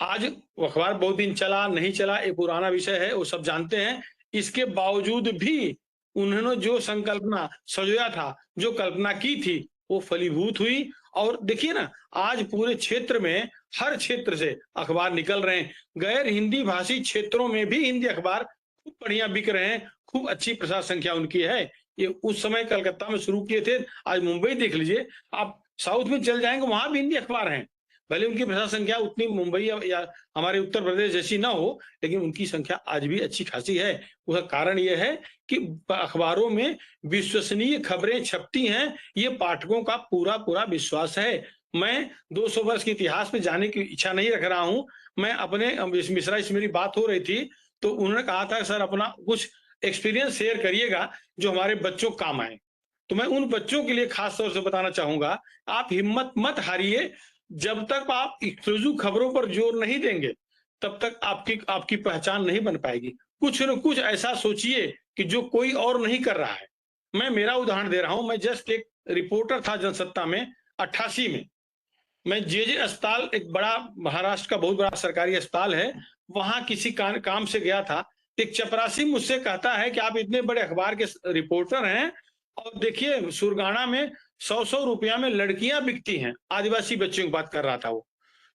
आज वो अखबार बहुत दिन चला नहीं चला ये पुराना विषय है, वो सब जानते हैं। इसके बावजूद भी उन्होंने जो संकल्पना सजोया था, जो कल्पना की थी, वो फलीभूत हुई। और देखिए ना, आज पूरे क्षेत्र में हर क्षेत्र से अखबार निकल रहे हैं। गैर हिंदी भाषी क्षेत्रों में भी हिंदी अखबार खूब बढ़िया बिक रहे हैं, खूब अच्छी प्रसार संख्या उनकी है। ये उस समय कलकत्ता में शुरू किए थे, आज मुंबई देख लीजिए, आप साउथ में चल जाएंगे वहां भी हिंदी अखबार हैं। भले उनकी प्रसार संख्या उतनी मुंबई या हमारे उत्तर प्रदेश जैसी ना हो, लेकिन उनकी संख्या आज भी अच्छी खासी है। उसका कारण यह है कि अखबारों में विश्वसनीय खबरें छपती हैं, ये पाठकों का पूरा पूरा विश्वास है। मैं 200 वर्ष के इतिहास में जाने की इच्छा नहीं रख रहा हूं। मैं अपने मिश्रा से मेरी बात हो रही थी तो उन्होंने कहा था सर अपना कुछ एक्सपीरियंस शेयर करिएगा जो हमारे बच्चों काम आए। तो मैं उन बच्चों के लिए खास तौर से बताना चाहूंगा, आप हिम्मत मत हारिए। जब तक आप एक्सक्लूसिव खबरों पर जोर नहीं देंगे तब तक आपकी पहचान नहीं बन पाएगी। कुछ न कुछ ऐसा सोचिए कि जो कोई और नहीं कर रहा है। मैं मेरा उदाहरण दे रहा हूं। मैं जस्ट एक रिपोर्टर था जनसत्ता में 88 में। मैं जे अस्पताल, एक बड़ा महाराष्ट्र का बहुत बड़ा सरकारी अस्पताल है, वहां किसी काम से गया था। एक चपरासी मुझसे कहता है कि आप इतने बड़े अखबार के रिपोर्टर हैं और देखिए सुरगाना में 100 रुपया में लड़कियां बिकती हैं। आदिवासी बच्चों की बात कर रहा था वो।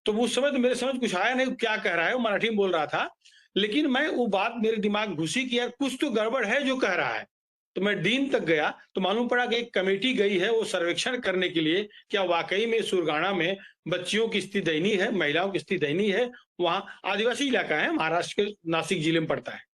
तो उस समय तो मेरे समझ कुछ आया नहीं क्या कह रहा है, वो मराठी में बोल रहा था, लेकिन मैं वो बात मेरे दिमाग घुसी कि यार कुछ तो गड़बड़ है जो कह रहा है। तो मैं डीन तक गया तो मालूम पड़ा कि एक कमेटी गई है वो सर्वेक्षण करने के लिए क्या वाकई में सुरगाना में बच्चियों की स्थिति दयनीय है, महिलाओं की स्थिति दयनीय है। वहां आदिवासी इलाका है, महाराष्ट्र के नासिक जिले में पड़ता है।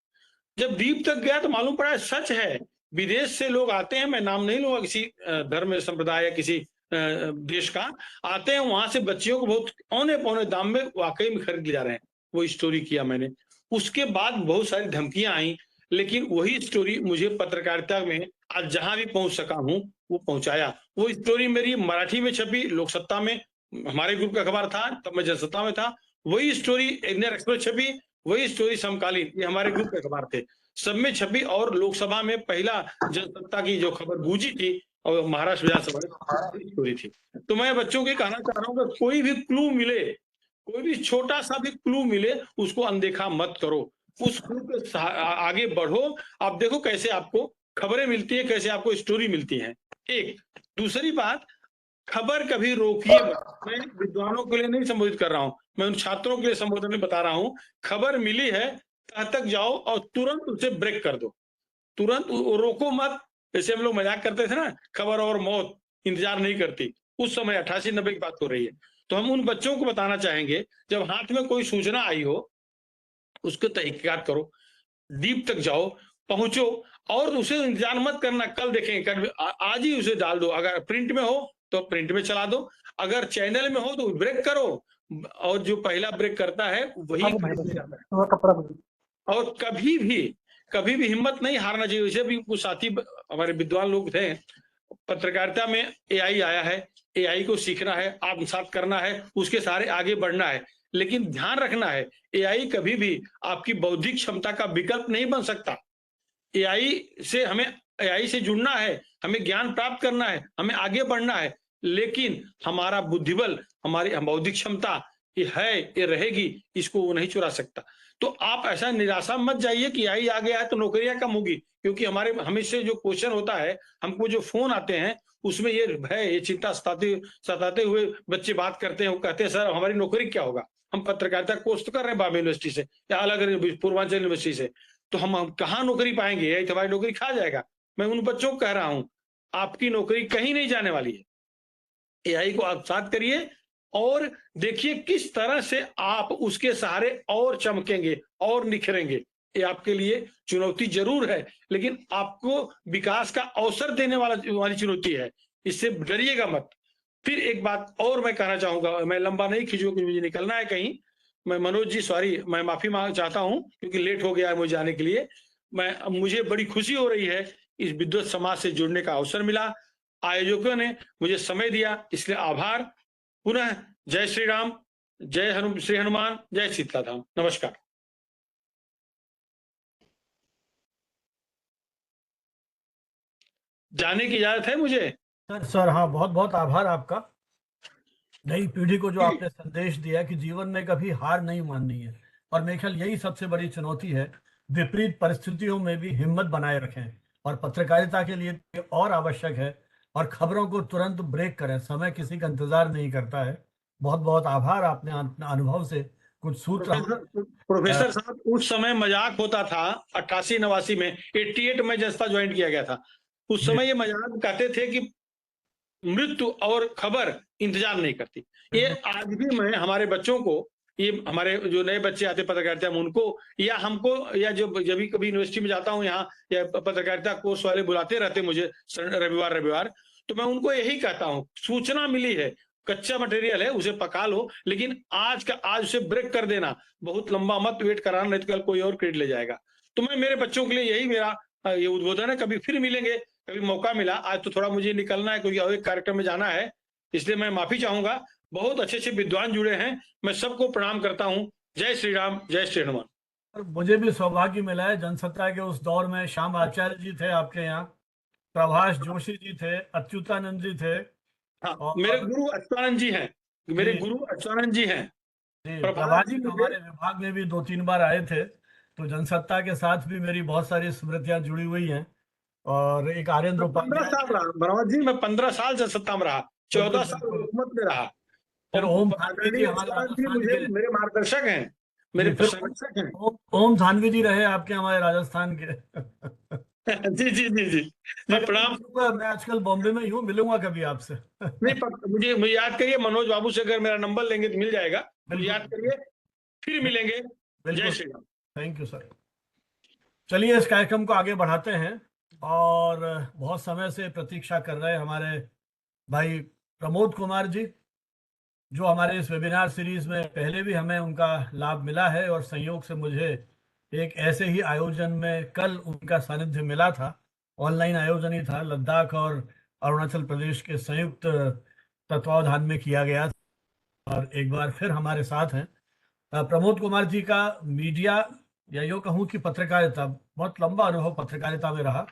जब दीप तक गया तो मालूम पड़ा सच है। विदेश से लोग आते हैं, मैं नाम नहीं लूंगा किसी धर्म संप्रदाय या किसी देश का, आते हैं वहां से बच्चियों को बहुत औने पौने दाम में वाकई में खरीद जा रहे हैं। वो स्टोरी किया मैंने। उसके बाद बहुत सारी धमकियां आई, लेकिन वही स्टोरी मुझे पत्रकारिता में आज जहां भी पहुंच सका हूं वो पहुंचाया। वो स्टोरी मेरी मराठी में छपी, लोकसत्ता में हमारे ग्रुप का अखबार था, तब मैं जनसत्ता में था। वही स्टोरी इंडियन एक्सप्रेस छपी, वही स्टोरी समकालीन, ये हमारे ग्रुप के अखबार थे, सब में छपी। और लोकसभा में पहला जनसत्ता की जो खबर गूंजी थी और महाराष्ट्र विधानसभा में स्टोरी थी। तो मैं बच्चों के कहना चाह रहा हूँ कि कोई भी क्लू मिले, कोई भी छोटा सा भी क्लू मिले, उसको अनदेखा मत करो, उस क्लू के आगे बढ़ो। आप देखो कैसे आपको खबरें मिलती है, कैसे आपको स्टोरी मिलती है। एक दूसरी बात, खबर कभी रोकिए। मैं विद्वानों के लिए नहीं संबोधित कर रहा हूं, मैं उन छात्रों के लिए संबोधन में बता रहा हूं। खबर मिली है, तह तक जाओ और तुरंत उसे ब्रेक कर दो, तुरंत रोको मत। जैसे हम लोग मजाक करते थे ना, खबर और मौत इंतजार नहीं करती, उस समय 88-90 की बात हो रही है। तो हम उन बच्चों को बताना चाहेंगे, जब हाथ में कोई सूचना आई हो, उसको तहकीकात करो, डीप तक जाओ, पहुंचो, और उसे इंतजार मत करना कल देखेंगे, कल आज ही उसे डाल दो। अगर प्रिंट में हो तो प्रिंट में चला दो, अगर चैनल में हो तो ब्रेक करो, और जो पहला ब्रेक करता है वही जाता है। और कभी भी हिम्मत नहीं हारना चाहिए। वैसे भी कुछ साथी हमारे विद्वान लोग थे, पत्रकारिता में एआई आया है, एआई को सीखना है, आत्मसात करना है, उसके सारे आगे बढ़ना है, लेकिन ध्यान रखना है एआई कभी भी आपकी बौद्धिक क्षमता का विकल्प नहीं बन सकता। एआई से जुड़ना है, हमें ज्ञान प्राप्त करना है, हमें आगे बढ़ना है, लेकिन हमारा बुद्धिबल, हमारी बौद्धिक क्षमता ये है, ये रहेगी, इसको वो नहीं चुरा सकता। तो आप ऐसा निराशा मत जाइए कि एआई आ गया है तो नौकरियां कम होगी, क्योंकि हमेशा जो क्वेश्चन होता है, हमको जो फोन आते हैं उसमें ये भय, ये चिंता सताते हुए बच्चे बात करते हैं, वो कहते हैं सर हमारी नौकरी क्या होगा। हम पत्रकारिता कोर्स तो कर रहे हैं बॉम्बे यूनिवर्सिटी से या अलग पूर्वांचल यूनिवर्सिटी से, तो हम कहाँ नौकरी पाएंगे, यही हमारी नौकरी खा जाएगा। मैं उन बच्चों को कह रहा हूं, आपकी नौकरी कहीं नहीं जाने वाली है। एआई को आत्मसात करिए और देखिए किस तरह से आप उसके सहारे और चमकेंगे और निखरेंगे। ये आपके लिए चुनौती जरूर है, लेकिन आपको विकास का अवसर देने वाली चुनौती है, इससे डरिएगा मत। फिर एक बात और मैं कहना चाहूंगा, मैं लंबा नहीं खींचूंगा क्योंकि मुझे निकलना है कहीं। मैं मनोज जी सॉरी, मैं माफी मांग चाहता हूं क्योंकि लेट हो गया है मुझे जाने के लिए। मुझे बड़ी खुशी हो रही है, इस विद्वत समाज से जुड़ने का अवसर मिला, आयोजकों ने मुझे समय दिया, इसलिए आभार। पुनः जय श्री राम, श्री हनुमान, जय शीतलाधाम। नमस्कार। जाने की इजाजत है मुझे? सर हाँ, बहुत बहुत आभार आपका। नई पीढ़ी को जो आपने संदेश दिया कि जीवन में कभी हार नहीं माननी है, और मेरे ख्याल यही सबसे बड़ी चुनौती है। विपरीत परिस्थितियों में भी हिम्मत बनाए रखें, और पत्रकारिता के लिए और आवश्यक है, और खबरों को तुरंत ब्रेक करें, समय किसी का इंतजार नहीं करता है। बहुत बहुत आभार, आपने अपने अनुभव से कुछ सूत्र। प्रोफेसर साहब, उस समय मजाक होता था 88-89 में, 88 में जस्ता ज्वाइन किया गया था, उस समय ये मजाक कहते थे कि मृत्यु और खबर इंतजार नहीं करती। ये आज भी मैं हमारे बच्चों को, ये हमारे जो नए बच्चे आते पत्रकारिता में, उनको या हमको, या जब कभी यूनिवर्सिटी में जाता हूँ यहाँ, या पत्रकारिता कोर्स वाले बुलाते रहते मुझे रविवार, तो मैं उनको यही कहता हूँ, सूचना मिली है, कच्चा मटेरियल है, उसे पका लो, लेकिन आज उसे ब्रेक कर देना, बहुत लंबा मत वेट कराना, नहीं तो कल कोई और क्रेडिट ले जाएगा। तो मैं मेरे बच्चों के लिए यही मेरा ये उद्बोधन है। कभी फिर मिलेंगे, कभी मौका मिला। आज तो थोड़ा मुझे निकलना है क्योंकि और एक कार्यक्रम में जाना है, इसलिए मैं माफी चाहूंगा। बहुत अच्छे विद्वान जुड़े हैं, मैं सबको प्रणाम करता हूँ। जय श्री राम, जय श्री हनुमान। मुझे भी सौभाग्य मिला है, जनसत्ता के उस दौर में श्याम आचार्य जी थे आपके यहाँ, प्रभाष जोशी जी थे, अच्युतानंद जी थे। हाँ, मेरे गुरु अच्युतानंद जी हैं, मेरे गुरु अच्युतानंद जी हैं। प्रभाष जी हमारे विभाग में भी 2-3 बार आए थे, तो जनसत्ता के साथ भी मेरी बहुत सारी स्मृतियां जुड़ी हुई हैं। और एक आर्यन 15 साल रहा मनोज जी, मैं 15 साल जनसत्ता में रहा, 14 साल हुकूमत में रहा। फिर ओम थानवी जी हमारे राजस्थान के, मेरे मार्गदर्शक हैं, मेरे प्रशंसक हैं। ओम थानवी जी रहे आपके हमारे राजस्थान के। जी, मैं प्रणाम। मैं आजकल बॉम्बे में हूँ, मिलूंगा कभी आपसे। नहीं, मुझे याद करिए, मनोज बाबू से अगर मेरा नंबर लेंगे तो मिल जाएगा, मुझे याद करिए, फिर मिलेंगे। जय Shri Ram. Thank you sir. चलिए इस कार्यक्रम को आगे बढ़ाते हैं, और बहुत समय से प्रतीक्षा कर रहे हमारे भाई प्रमोद कुमार जी, जो हमारे इस वेबिनार सीरीज में पहले भी हमें उनका लाभ मिला है, और संयोग से मुझे एक ऐसे ही आयोजन में कल उनका सानिध्य मिला था। ऑनलाइन आयोजन ही था, लद्दाख और अरुणाचल प्रदेश के संयुक्त तत्वावधान में किया गया था, और एक बार फिर हमारे साथ हैं प्रमोद कुमार जी का मीडिया, या यूँ कहूँ कि पत्रकारिता, बहुत लंबा अनुभव पत्रकारिता में रहा,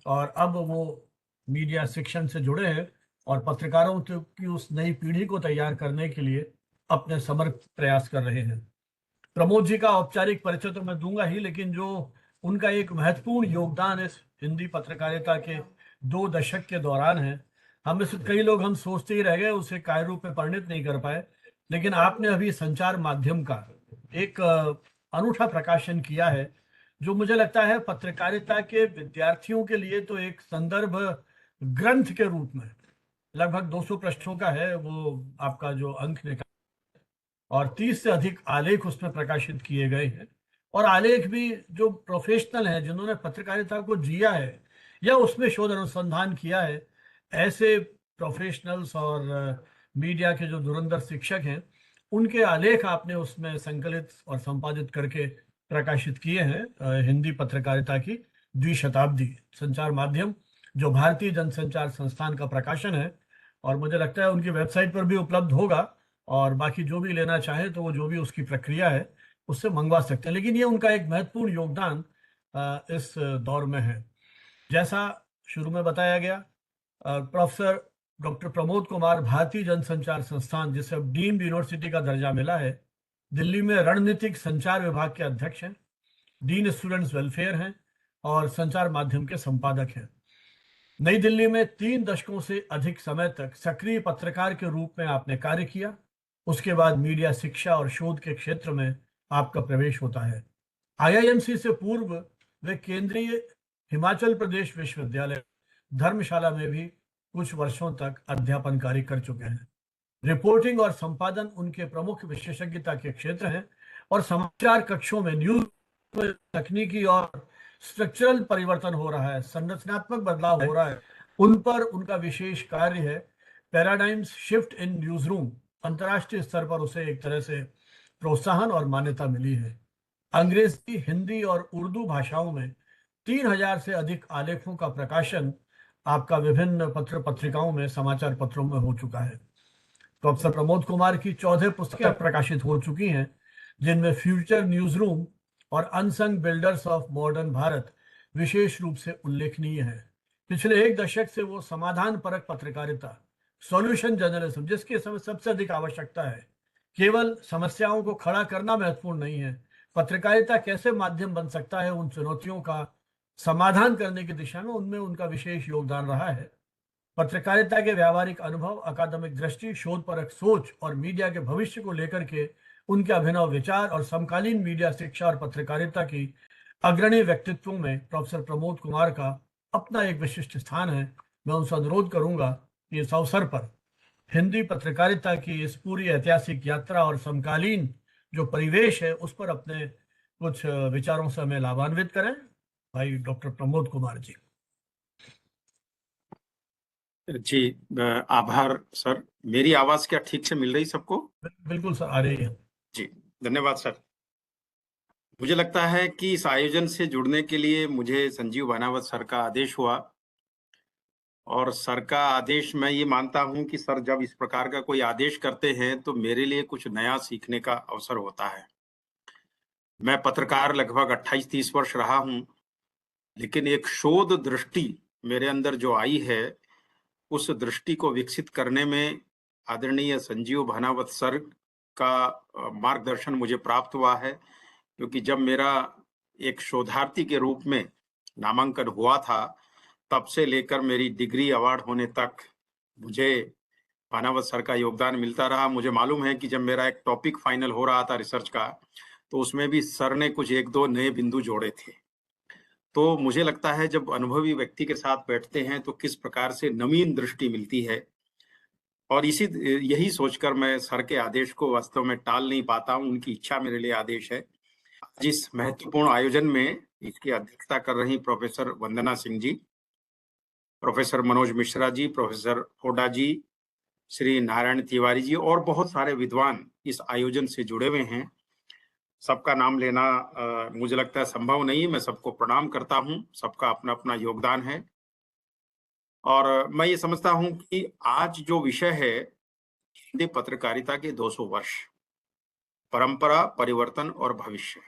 और अब वो मीडिया शिक्षण से जुड़े हैं, और पत्रकारों की उस नई पीढ़ी को तैयार करने के लिए अपने समर्पित प्रयास कर रहे हैं। प्रमोद जी का औपचारिक परिचय तो मैं दूंगा ही, लेकिन जो उनका एक महत्वपूर्ण योगदान इस हिंदी पत्रकारिता के 2 दशक के दौरान है, हम में से कई लोग हम सोचते ही रह गए, उसे कार्य रूप में परिणित नहीं कर पाए। लेकिन आपने अभी संचार माध्यम का एक अनूठा प्रकाशन किया है, जो मुझे लगता है पत्रकारिता के विद्यार्थियों के लिए तो एक संदर्भ ग्रंथ के रूप में लगभग 200 पृष्ठों का है वो आपका जो अंक निकला, और 30 से अधिक आलेख उसमें प्रकाशित किए गए हैं। और आलेख भी जो प्रोफेशनल हैं, जिन्होंने पत्रकारिता को जिया है या उसमें शोध अनुसंधान किया है, ऐसे प्रोफेशनल्स और मीडिया के जो धुरंधर शिक्षक हैं, उनके आलेख आपने उसमें संकलित और संपादित करके प्रकाशित किए हैं। हिंदी पत्रकारिता की द्विशताब्दी संचार माध्यम, जो भारतीय जनसंचार संस्थान का प्रकाशन है, और मुझे लगता है उनकी वेबसाइट पर भी उपलब्ध होगा, और बाकी जो भी लेना चाहे तो वो जो भी उसकी प्रक्रिया है उससे मंगवा सकते हैं। लेकिन ये उनका एक महत्वपूर्ण योगदान इस दौर में है। जैसा शुरू में बताया गया, प्रोफेसर डॉक्टर प्रमोद कुमार भारतीय जनसंचार संस्थान, जिसे अब डीम्ड यूनिवर्सिटी का दर्जा मिला है, दिल्ली में रणनीतिक संचार विभाग के अध्यक्ष हैं, डीन स्टूडेंट्स वेलफेयर हैं और संचार माध्यम के संपादक हैं। नई दिल्ली में 3 दशकों से अधिक समय तक सक्रिय पत्रकार के रूप में आपने कार्य किया। उसके बाद मीडिया शिक्षा और शोध के क्षेत्र में आपका प्रवेश होता है। आईआईएमसी से पूर्व वे केंद्रीय हिमाचल प्रदेश विश्वविद्यालय धर्मशाला में भी कुछ वर्षों तक अध्यापन कार्य कर चुके हैं। रिपोर्टिंग और संपादन उनके प्रमुख विशेषज्ञता के क्षेत्र हैं, और समाचार कक्षों में न्यूज में तकनीकी और स्ट्रक्चरल परिवर्तन हो रहा है, संरचनात्मक बदलाव हो रहा है, उन पर उनका विशेष कार्य है। Paradigms shift in news room, अंतर्राष्ट्रीय स्तर पर उसे एक तरह से प्रोत्साहन और मान्यता मिली है। अंग्रेजी, हिंदी और उर्दू भाषाओं में 3000 से अधिक आलेखों का प्रकाशन आपका विभिन्न पत्र पत्रिकाओं में, समाचार पत्रों में हो चुका है। प्रोफेसर प्रमोद कुमार की 14 पुस्तकें प्रकाशित हो चुकी हैं, जिनमें फ्यूचर न्यूज रूम और unsung builders of modern Bharat विशेष रूप से उल्लेखनीय है। पिछले 1 दशक से वो समाधान परक पत्रकारिता, सॉल्यूशन जर्नलिज्म, जिसकी समय सबसे अधिक आवश्यकता है, केवल समस्याओं को खड़ा करना महत्वपूर्ण नहीं है, पत्रकारिता कैसे माध्यम बन सकता है उन चुनौतियों का समाधान करने की दिशा में, उनमें उनका विशेष योगदान रहा है। पत्रकारिता के व्यावहारिक अनुभव, अकादमिक दृष्टि, शोध परक सोच और मीडिया के भविष्य को लेकर के उनके अभिनव विचार और समकालीन मीडिया शिक्षा और पत्रकारिता की अग्रणी व्यक्तित्वों में प्रोफेसर प्रमोद कुमार का अपना एक विशिष्ट स्थान है। मैं उनसे अनुरोध करूंगा कि इस अवसर पर हिंदी पत्रकारिता की इस पूरी ऐतिहासिक यात्रा और समकालीन जो परिवेश है उस पर अपने कुछ विचारों से हमें लाभान्वित करें। भाई डॉक्टर प्रमोद कुमार जी। जी, आभार सर। मेरी आवाज क्या ठीक से मिल रही सबको? बिल्कुल सर, आ रही है जी, धन्यवाद सर। मुझे लगता है कि इस आयोजन से जुड़ने के लिए मुझे संजीव भानावत सर का आदेश हुआ, और सर का आदेश मैं ये मानता हूं कि सर जब इस प्रकार का कोई आदेश करते हैं तो मेरे लिए कुछ नया सीखने का अवसर होता है। मैं पत्रकार लगभग 28-30 वर्ष रहा हूं, लेकिन एक शोध दृष्टि मेरे अंदर जो आई है, उस दृष्टि को विकसित करने में आदरणीय संजीव भानावत सर का मार्गदर्शन मुझे प्राप्त हुआ है। क्योंकि जब मेरा एक शोधार्थी के रूप में नामांकन हुआ था, तब से लेकर मेरी डिग्री अवार्ड होने तक मुझे भानावत सर का योगदान मिलता रहा। मुझे मालूम है कि जब मेरा एक टॉपिक फाइनल हो रहा था रिसर्च का, तो उसमें भी सर ने कुछ 1-2 नए बिंदु जोड़े थे। तो मुझे लगता है जब अनुभवी व्यक्ति के साथ बैठते हैं तो किस प्रकार से नवीन दृष्टि मिलती है, और यही सोचकर मैं सर के आदेश को वास्तव में टाल नहीं पाता हूं। उनकी इच्छा मेरे लिए आदेश है। जिस महत्वपूर्ण आयोजन में इसकी अध्यक्षता कर रही प्रोफेसर वंदना सिंह जी, प्रोफेसर मनोज मिश्रा जी, प्रोफेसर होडा जी, श्री नारायण तिवारी जी और बहुत सारे विद्वान इस आयोजन से जुड़े हुए हैं। सबका नाम लेना मुझे लगता है संभव नहीं। मैं सबको प्रणाम करता हूं। सबका अपना अपना योगदान है, और मैं ये समझता हूं कि आज जो विषय है हिंदी पत्रकारिता के 200 वर्ष, परंपरा, परिवर्तन और भविष्य।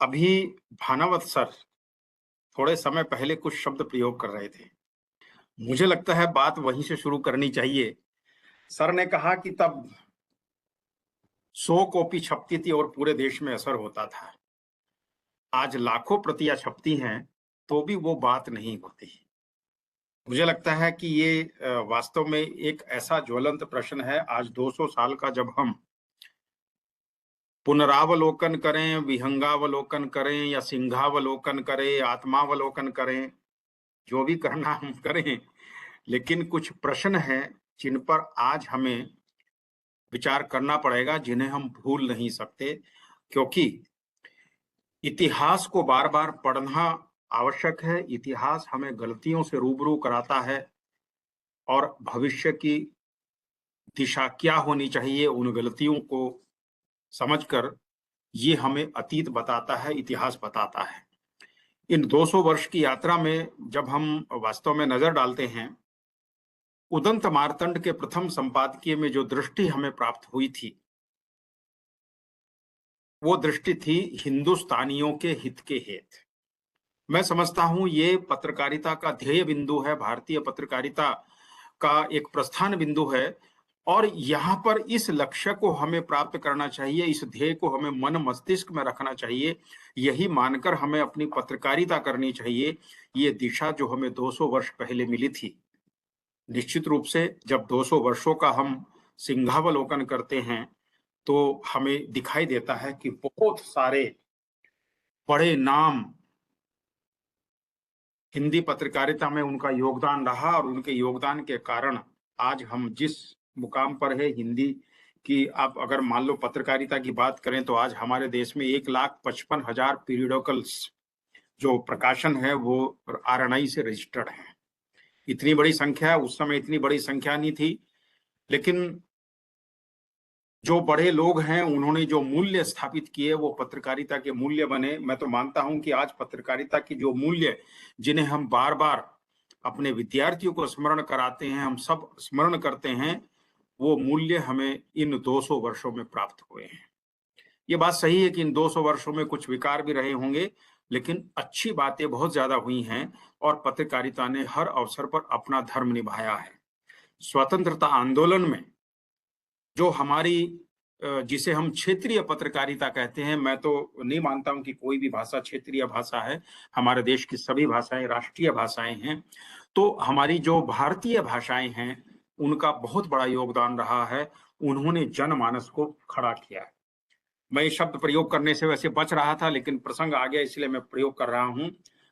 अभी भानावत सर थोड़े समय पहले कुछ शब्द प्रयोग कर रहे थे। मुझे लगता है बात वहीं से शुरू करनी चाहिए। सर ने कहा कि तब 100 कॉपी छपती थी और पूरे देश में असर होता था। आज लाखों प्रतियां छपती हैं तो भी वो बात नहीं होती। मुझे लगता है कि ये वास्तव में एक ऐसा ज्वलंत प्रश्न है। आज 200 साल का जब हम पुनरावलोकन करें, विहंगावलोकन करें या सिंहावलोकन करें, आत्मावलोकन करें, जो भी करना हम करें, लेकिन कुछ प्रश्न हैं जिन पर आज हमें विचार करना पड़ेगा, जिन्हें हम भूल नहीं सकते, क्योंकि इतिहास को बार बार पढ़ना आवश्यक है। इतिहास हमें गलतियों से रूबरू कराता है और भविष्य की दिशा क्या होनी चाहिए उन गलतियों को समझकर ये हमें अतीत बताता है, इतिहास बताता है। इन 200 वर्ष की यात्रा में जब हम वास्तव में नजर डालते हैं, उदंत मार्तंड के प्रथम संपादकीय में जो दृष्टि हमें प्राप्त हुई थी, वो दृष्टि थी हिंदुस्तानियों के हित के हेत। मैं समझता हूं ये पत्रकारिता का ध्येय बिंदु है, भारतीय पत्रकारिता का एक प्रस्थान बिंदु है, और यहाँ पर इस लक्ष्य को हमें प्राप्त करना चाहिए, इस ध्येय को हमें मन मस्तिष्क में रखना चाहिए, यही मानकर हमें अपनी पत्रकारिता करनी चाहिए। ये दिशा जो हमें 200 वर्ष पहले मिली थी, निश्चित रूप से जब 200 वर्षों का हम सिंहावलोकन करते हैं तो हमें दिखाई देता है कि बहुत सारे बड़े नाम हिंदी पत्रकारिता में उनका योगदान रहा, और उनके योगदान के कारण आज हम जिस मुकाम पर है हिंदी की, आप अगर मान लो पत्रकारिता की बात करें तो आज हमारे देश में 1,55,000 पीरियडिकल्स जो प्रकाशन है वो RNI से रजिस्टर्ड है। इतनी बड़ी संख्या, उस समय इतनी बड़ी संख्या नहीं थी, लेकिन जो बड़े लोग हैं उन्होंने जो मूल्य स्थापित किए वो पत्रकारिता के मूल्य बने। मैं तो मानता हूं कि आज पत्रकारिता की जो मूल्य, जिन्हें हम बार बार अपने विद्यार्थियों को स्मरण कराते हैं, हम सब स्मरण करते हैं, वो मूल्य हमें इन 200 वर्षों में प्राप्त हुए हैं। ये बात सही है कि इन 200 वर्षों में कुछ विकार भी रहे होंगे, लेकिन अच्छी बातें बहुत ज्यादा हुई हैं और पत्रकारिता ने हर अवसर पर अपना धर्म निभाया है। स्वतंत्रता आंदोलन में जो हमारी जिसे हम क्षेत्रीय पत्रकारिता कहते हैं, मैं तो नहीं मानता हूं कि कोई भी भाषा क्षेत्रीय भाषा है, हमारे देश की सभी भाषाएं राष्ट्रीय भाषाएं हैं। तो हमारी जो भारतीय भाषाएं हैं उनका बहुत बड़ा योगदान रहा है, उन्होंने जनमानस को खड़ा किया है। मैं ये शब्द प्रयोग करने से वैसे बच रहा था, लेकिन प्रसंग आ गया इसलिए मैं प्रयोग कर रहा हूं।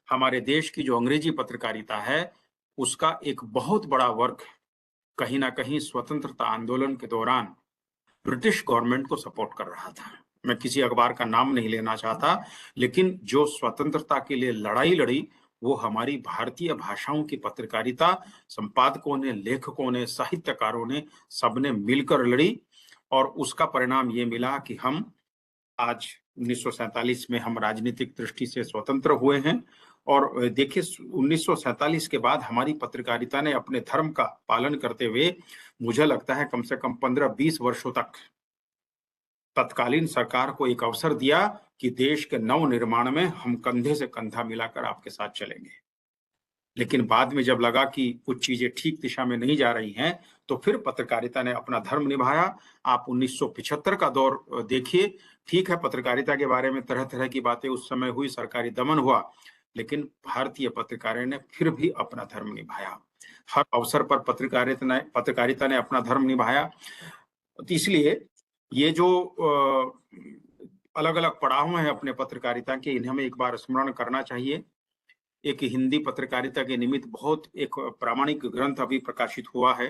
हमारे देश की जो अंग्रेजी पत्रकारिता है उसका एक बहुत बड़ा वर्ग कहीं ना कहीं स्वतंत्रता आंदोलन के दौरान ब्रिटिश गवर्नमेंट को सपोर्ट कर रहा था। मैं किसी अखबार का नाम नहीं लेना चाहता, लेकिन जो स्वतंत्रता के लिए लड़ाई लड़ी वो हमारी भारतीय भाषाओं की पत्रकारिता, संपादकों ने, लेखकों ने, साहित्यकारों ने, सबने मिलकर लड़ी, और उसका परिणाम ये मिला कि हम आज 1947 में हम राजनीतिक दृष्टि से स्वतंत्र हुए हैं। और देखिए 1947 के बाद हमारी पत्रकारिता ने अपने धर्म का पालन करते हुए, मुझे लगता है कम से कम 15-20 वर्षों तक तत्कालीन सरकार को एक अवसर दिया कि देश के नव निर्माण में हम कंधे से कंधा मिलाकर आपके साथ चलेंगे। लेकिन बाद में जब लगा कि कुछ चीजें ठीक दिशा में नहीं जा रही हैं, तो फिर पत्रकारिता ने अपना धर्म निभाया। आप 1975 का दौर देखिए, ठीक है पत्रकारिता के बारे में तरह तरह की बातें उस समय हुई, सरकारी दमन हुआ, लेकिन भारतीय पत्रकारिता ने फिर भी अपना धर्म निभाया। हर अवसर पर पत्रकारिता ने अपना धर्म निभाया। तो इसलिए ये जो अलग अलग पड़ाव हैं अपने पत्रकारिता के, इन्हें हमें एक बार स्मरण करना चाहिए। एक हिंदी पत्रकारिता के निमित्त बहुत एक प्रामाणिक ग्रंथ अभी प्रकाशित हुआ है।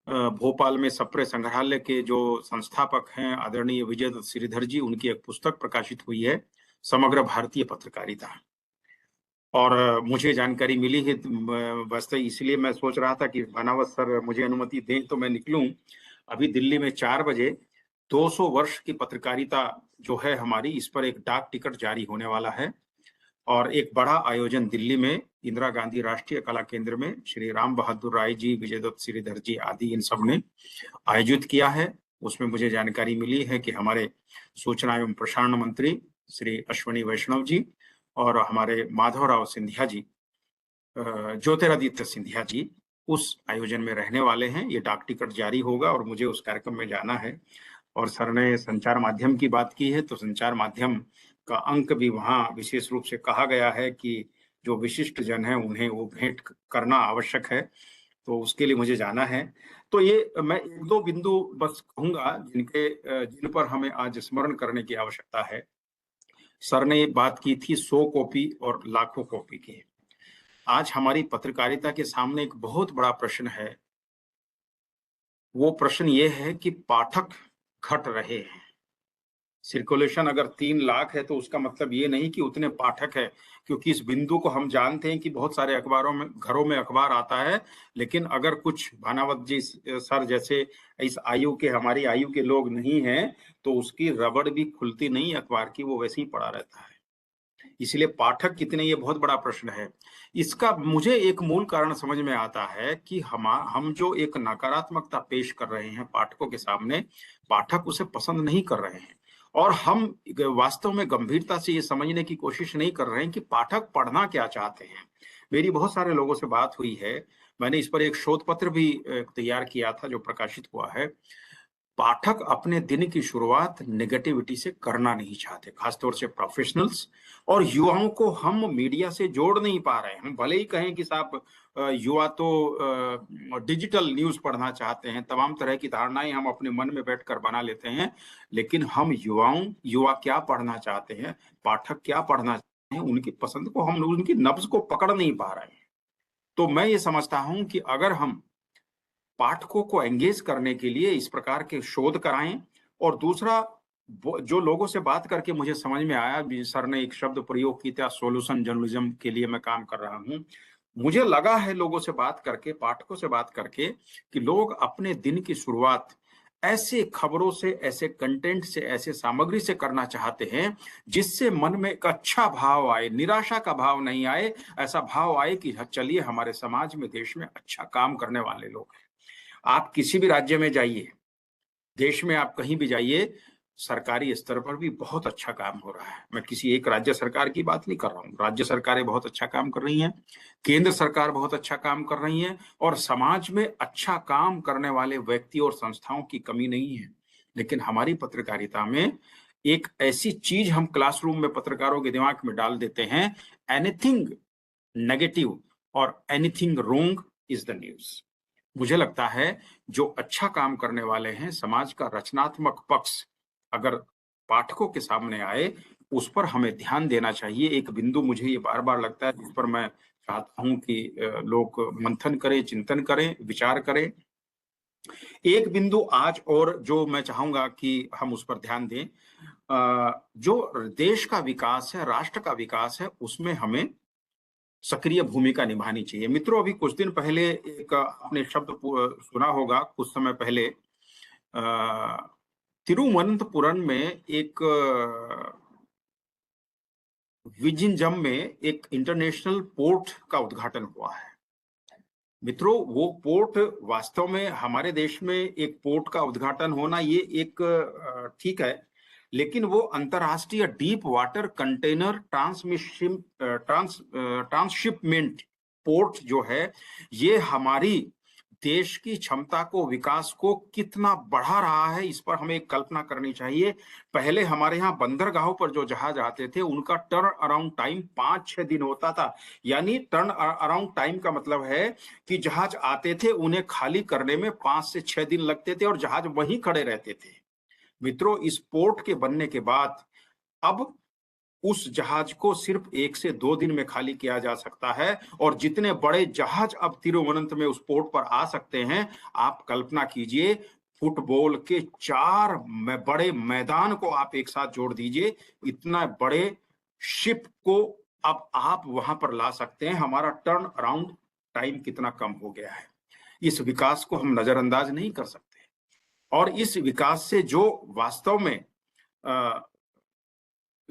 भोपाल में सप्रे संग्रहालय के जो संस्थापक हैं आदरणीय विजय दत्त श्रीधर जी, उनकी एक पुस्तक प्रकाशित हुई है, समग्र भारतीय पत्रकारिता। और मुझे जानकारी मिली है, वैसे इसलिए मैं सोच रहा था कि भानावत सर मुझे अनुमति दें तो मैं निकलूं। अभी दिल्ली में 4 बजे 200 वर्ष की पत्रकारिता जो है हमारी, इस पर एक डाक टिकट जारी होने वाला है, और एक बड़ा आयोजन दिल्ली में इंदिरा गांधी राष्ट्रीय कला केंद्र में श्री राम बहादुर राय जी, विजय दत्त श्रीधर जी आदि इन सब ने आयोजित किया है। उसमें मुझे जानकारी मिली है कि हमारे सूचना एवं प्रसारण मंत्री श्री अश्विनी वैष्णव जी और हमारे माधवराव सिंधिया जी, ज्योतिरादित्य सिंधिया जी उस आयोजन में रहने वाले हैं। ये डाक टिकट जारी होगा और मुझे उस कार्यक्रम में जाना है। और सर ने संचार माध्यम की बात की है, तो संचार माध्यम का अंक भी वहाँ विशेष रूप से कहा गया है कि जो विशिष्ट जन है उन्हें वो भेंट करना आवश्यक है, तो उसके लिए मुझे जाना है। तो ये मैं 1-2 बिंदु बस कहूंगा जिन पर हमें आज स्मरण करने की आवश्यकता है। सर ने बात की थी 100 कॉपी और लाखों कॉपी की। आज हमारी पत्रकारिता के सामने एक बहुत बड़ा प्रश्न है। वो प्रश्न ये है कि पाठक घट रहे हैं। सर्कुलेशन अगर 3 लाख है तो उसका मतलब ये नहीं कि उतने पाठक है, क्योंकि इस बिंदु को हम जानते हैं कि बहुत सारे अखबारों में, घरों में अखबार आता है, लेकिन अगर कुछ भानावत जी सर जैसे इस आयु के, हमारी आयु के लोग नहीं हैं, तो उसकी रबड़ भी खुलती नहीं अखबार की, वो वैसे ही पड़ा रहता है। इसलिए पाठक कितने, ये बहुत बड़ा प्रश्न है। इसका मुझे एक मूल कारण समझ में आता है कि हम जो एक नकारात्मकता पेश कर रहे हैं पाठकों के सामने, पाठक उसे पसंद नहीं कर रहे हैं, और हम वास्तव में गंभीरता से ये समझने की कोशिश नहीं कर रहे हैं कि पाठक पढ़ना क्या चाहते हैं। मेरी बहुत सारे लोगों से बात हुई है, मैंने इस पर एक शोध पत्र भी तैयार किया था जो प्रकाशित हुआ है। पाठक अपने दिन की शुरुआत नेगेटिविटी से करना नहीं चाहते, खासतौर से प्रोफेशनल्स और युवाओं को हम मीडिया से जोड़ नहीं पा रहे हैं। हम भले ही कहें कि साहब युवा तो डिजिटल न्यूज पढ़ना चाहते हैं, तमाम तरह की धारणाएं हम अपने मन में बैठकर बना लेते हैं, लेकिन हम युवा क्या पढ़ना चाहते हैं, पाठक क्या पढ़ना चाहते हैं, उनकी पसंद को, हम उनकी नब्ज को पकड़ नहीं पा रहे हैं। तो मैं ये समझता हूं कि अगर हम पाठकों को एंगेज करने के लिए इस प्रकार के शोध कराएं, और दूसरा जो लोगों से बात करके मुझे समझ में आया, सर ने एक शब्द प्रयोग किया था, सोल्यूशन जर्नलिज्म के लिए मैं काम कर रहा हूं। मुझे लगा है लोगों से बात करके, पाठकों से बात करके, कि लोग अपने दिन की शुरुआत ऐसे खबरों से, ऐसे कंटेंट से, ऐसे सामग्री से करना चाहते हैं जिससे मन में एक अच्छा भाव आए, निराशा का भाव नहीं आए, ऐसा भाव आए कि चलिए हमारे समाज में, देश में अच्छा काम करने वाले लोग हैं। आप किसी भी राज्य में जाइए, देश में आप कहीं भी जाइए, सरकारी स्तर पर भी बहुत अच्छा काम हो रहा है। मैं किसी एक राज्य सरकार की बात नहीं कर रहा हूँ, राज्य सरकारें बहुत अच्छा काम कर रही हैं, केंद्र सरकार बहुत अच्छा काम कर रही है, और समाज में अच्छा काम करने वाले व्यक्ति और संस्थाओं की कमी नहीं है। लेकिन हमारी पत्रकारिता में एक ऐसी चीज हम क्लासरूम में पत्रकारों के दिमाग में डाल देते हैं, एनीथिंग नेगेटिव और anything wrong is the news. मुझे लगता है जो अच्छा काम करने वाले हैं, समाज का रचनात्मक पक्ष अगर पाठकों के सामने आए, उस पर हमें ध्यान देना चाहिए। एक बिंदु मुझे ये बार बार लगता है, जिस पर मैं चाहता हूं कि लोग मंथन करें, चिंतन करें, विचार करें। एक बिंदु आज और जो मैं चाहूंगा कि हम उस पर ध्यान दें, जो देश का विकास है, राष्ट्र का विकास है, उसमें हमें सक्रिय भूमिका निभानी चाहिए। मित्रों, अभी कुछ दिन पहले एक आपने शब्द सुना होगा, कुछ समय पहले तिरुवनंतपुरम में एक विजिंजम में एक इंटरनेशनल पोर्ट का उद्घाटन हुआ है। मित्रों, वो पोर्ट वास्तव में हमारे देश में एक पोर्ट का उद्घाटन होना ये एक ठीक है, लेकिन वो अंतरराष्ट्रीय deep water container transshipment port जो है, ये हमारी देश की क्षमता को, विकास को कितना बढ़ा रहा है, इस पर हमें एक कल्पना करनी चाहिए। पहले हमारे यहाँ बंदरगाहों पर जो जहाज आते थे, उनका टर्न अराउंड टाइम 5-6 दिन होता था। यानी टर्न अराउंड टाइम का मतलब है कि जहाज आते थे, उन्हें खाली करने में 5 से 6 दिन लगते थे और जहाज वहीं खड़े रहते थे। मित्रों, इस पोर्ट के बनने के बाद अब उस जहाज को सिर्फ 1 से 2 दिन में खाली किया जा सकता है, और जितने बड़े जहाज अब तिरुवनंत में उस पोर्ट पर आ सकते हैं, आप कल्पना कीजिए, फुटबॉल के 4 बड़े मैदान को आप एक साथ जोड़ दीजिए, इतना बड़े शिप को अब आप वहां पर ला सकते हैं। हमारा टर्न अराउंड टाइम कितना कम हो गया है। इस विकास को हम नजरअंदाज नहीं कर सकते, और इस विकास से जो वास्तव में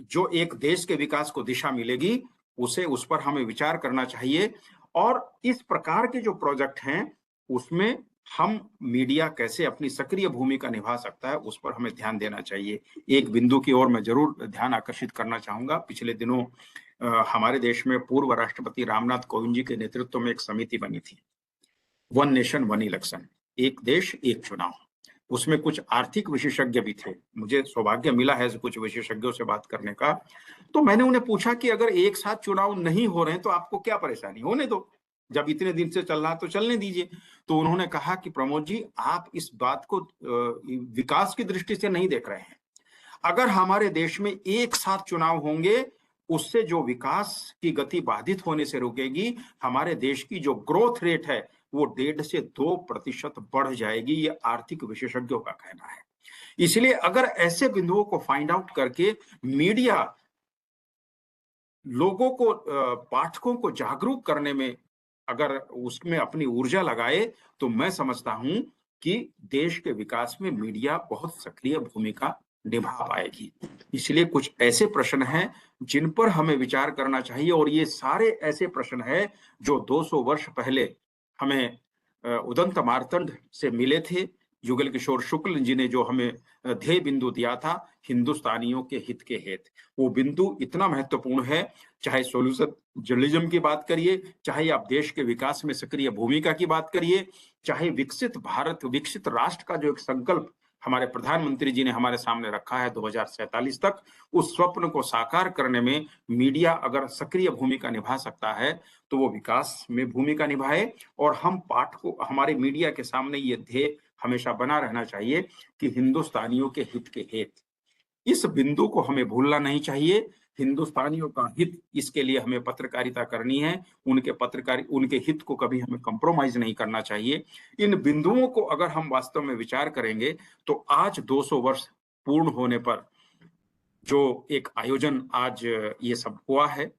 जो एक देश के विकास को दिशा मिलेगी, उस पर हमें विचार करना चाहिए। और इस प्रकार के जो प्रोजेक्ट हैं, उसमें हम मीडिया कैसे अपनी सक्रिय भूमिका निभा सकता है, उस पर हमें ध्यान देना चाहिए। एक बिंदु की ओर मैं जरूर ध्यान आकर्षित करना चाहूंगा। पिछले दिनों हमारे देश में पूर्व राष्ट्रपति रामनाथ कोविंद जी के नेतृत्व में एक समिति बनी थी, वन नेशन वन इलेक्शन, एक देश एक चुनाव। उसमें कुछ आर्थिक विशेषज्ञ भी थे, मुझे सौभाग्य मिला है कुछ विशेषज्ञों से बात करने का। तो मैंने उन्हें पूछा कि अगर एक साथ चुनाव नहीं हो रहे हैं तो आपको क्या परेशानी, होने दो, जब इतने दिन से चल रहा तो चलने दीजिए। तो उन्होंने कहा कि प्रमोद जी, आप इस बात को विकास की दृष्टि से नहीं देख रहे हैं। अगर हमारे देश में एक साथ चुनाव होंगे उससे जो विकास की गति बाधित होने से रुकेगी, हमारे देश की जो ग्रोथ रेट है वो 1.5 से 2% बढ़ जाएगी, ये आर्थिक विशेषज्ञों का कहना है। इसलिए अगर ऐसे बिंदुओं को फाइंड आउट करके मीडिया लोगों को, पाठकों को जागरूक करने में अगर उसमें अपनी ऊर्जा लगाए, तो मैं समझता हूं कि देश के विकास में मीडिया बहुत सक्रिय भूमिका निभा पाएगी। इसलिए कुछ ऐसे प्रश्न हैं जिन पर हमें विचार करना चाहिए, और ये सारे ऐसे प्रश्न हैं जो 200 वर्ष पहले हमें उदंत मार्तंड से मिले थे। युगल किशोर शुक्ल जी ने जो हमें ध्येय बिंदु दिया था, हिंदुस्तानियों के हित के हेत, वो बिंदु इतना महत्वपूर्ण है। चाहे सोल्यूशन जर्नलिज्म की बात करिए, चाहे आप देश के विकास में सक्रिय भूमिका की बात करिए, चाहे विकसित भारत, विकसित राष्ट्र का जो एक संकल्प हमारे प्रधानमंत्री जी ने हमारे सामने रखा है 2047 तक, उस स्वप्न को साकार करने में मीडिया अगर सक्रिय भूमिका निभा सकता है तो वो विकास में भूमिका निभाए। और हम पाठकों, हमारे मीडिया के सामने ये ध्येय हमेशा बना रहना चाहिए कि हिंदुस्तानियों के हित के हेत, इस बिंदु को हमें भूलना नहीं चाहिए। हिंदुस्तानियों का हित, इसके लिए हमें पत्रकारिता करनी है, उनके हित को कभी हमें कंप्रोमाइज नहीं करना चाहिए। इन बिंदुओं को अगर हम वास्तव में विचार करेंगे तो आज 200 वर्ष पूर्ण होने पर जो एक आयोजन आज ये सब हुआ है,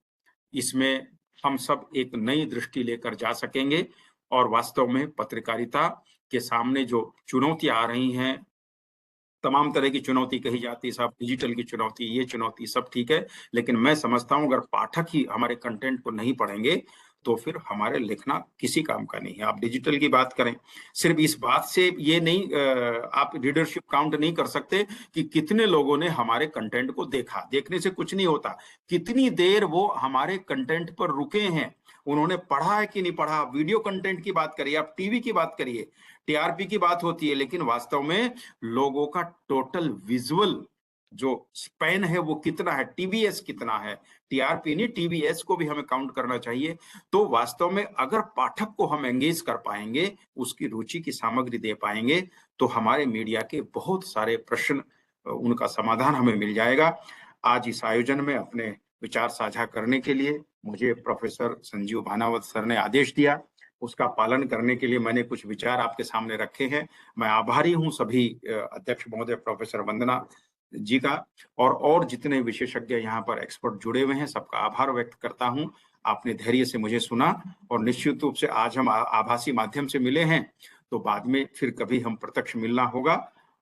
इसमें हम सब एक नई दृष्टि लेकर जा सकेंगे। और वास्तव में पत्रकारिता के सामने जो चुनौतियां आ रही हैं, तमाम तरह की चुनौती कही जाती है, साहब डिजिटल की चुनौती, ये चुनौती, सब ठीक है, लेकिन मैं समझता हूं अगर पाठक ही हमारे कंटेंट को नहीं पढ़ेंगे तो फिर हमारे लिखना किसी काम का नहीं है। आप डिजिटल की बात करें, सिर्फ इस बात से ये नहीं, आप रीडरशिप काउंट नहीं कर सकते कि कितने लोगों ने हमारे कंटेंट को देखा। देखने से कुछ नहीं होता, कितनी देर वो हमारे कंटेंट पर रुके हैं, उन्होंने पढ़ा है कि नहीं पढ़ा। वीडियो कंटेंट की बात करिए, आप टीवी की बात करिए, टीआरपी की बात होती है, लेकिन वास्तव में लोगों का टोटल विजुअल जो स्पैन है वो कितना है, टीवीएस कितना है, टीआरपी नहीं, टीवीएस को भी हमें काउंट करना चाहिए। तो वास्तव में अगर पाठक को हम एंगेज कर पाएंगे, उसकी रुचि की सामग्री दे पाएंगे, तो हमारे मीडिया के बहुत सारे प्रश्न, उनका समाधान हमें मिल जाएगा। आज इस आयोजन में अपने विचार साझा करने के लिए मुझे प्रोफेसर संजीव भानावत सर ने आदेश दिया, उसका पालन करने के लिए मैंने कुछ विचार आपके सामने रखे हैं। मैं आभारी हूं सभी अध्यक्ष महोदय प्रोफेसर वंदना जी का, और जितने विशेषज्ञ यहाँ पर एक्सपर्ट जुड़े हुए हैं, सबका आभार व्यक्त करता हूं। आपने धैर्य से मुझे सुना, और निश्चित रूप से आज हम आभासी माध्यम से मिले हैं, तो बाद में फिर कभी हम प्रत्यक्ष मिलना होगा।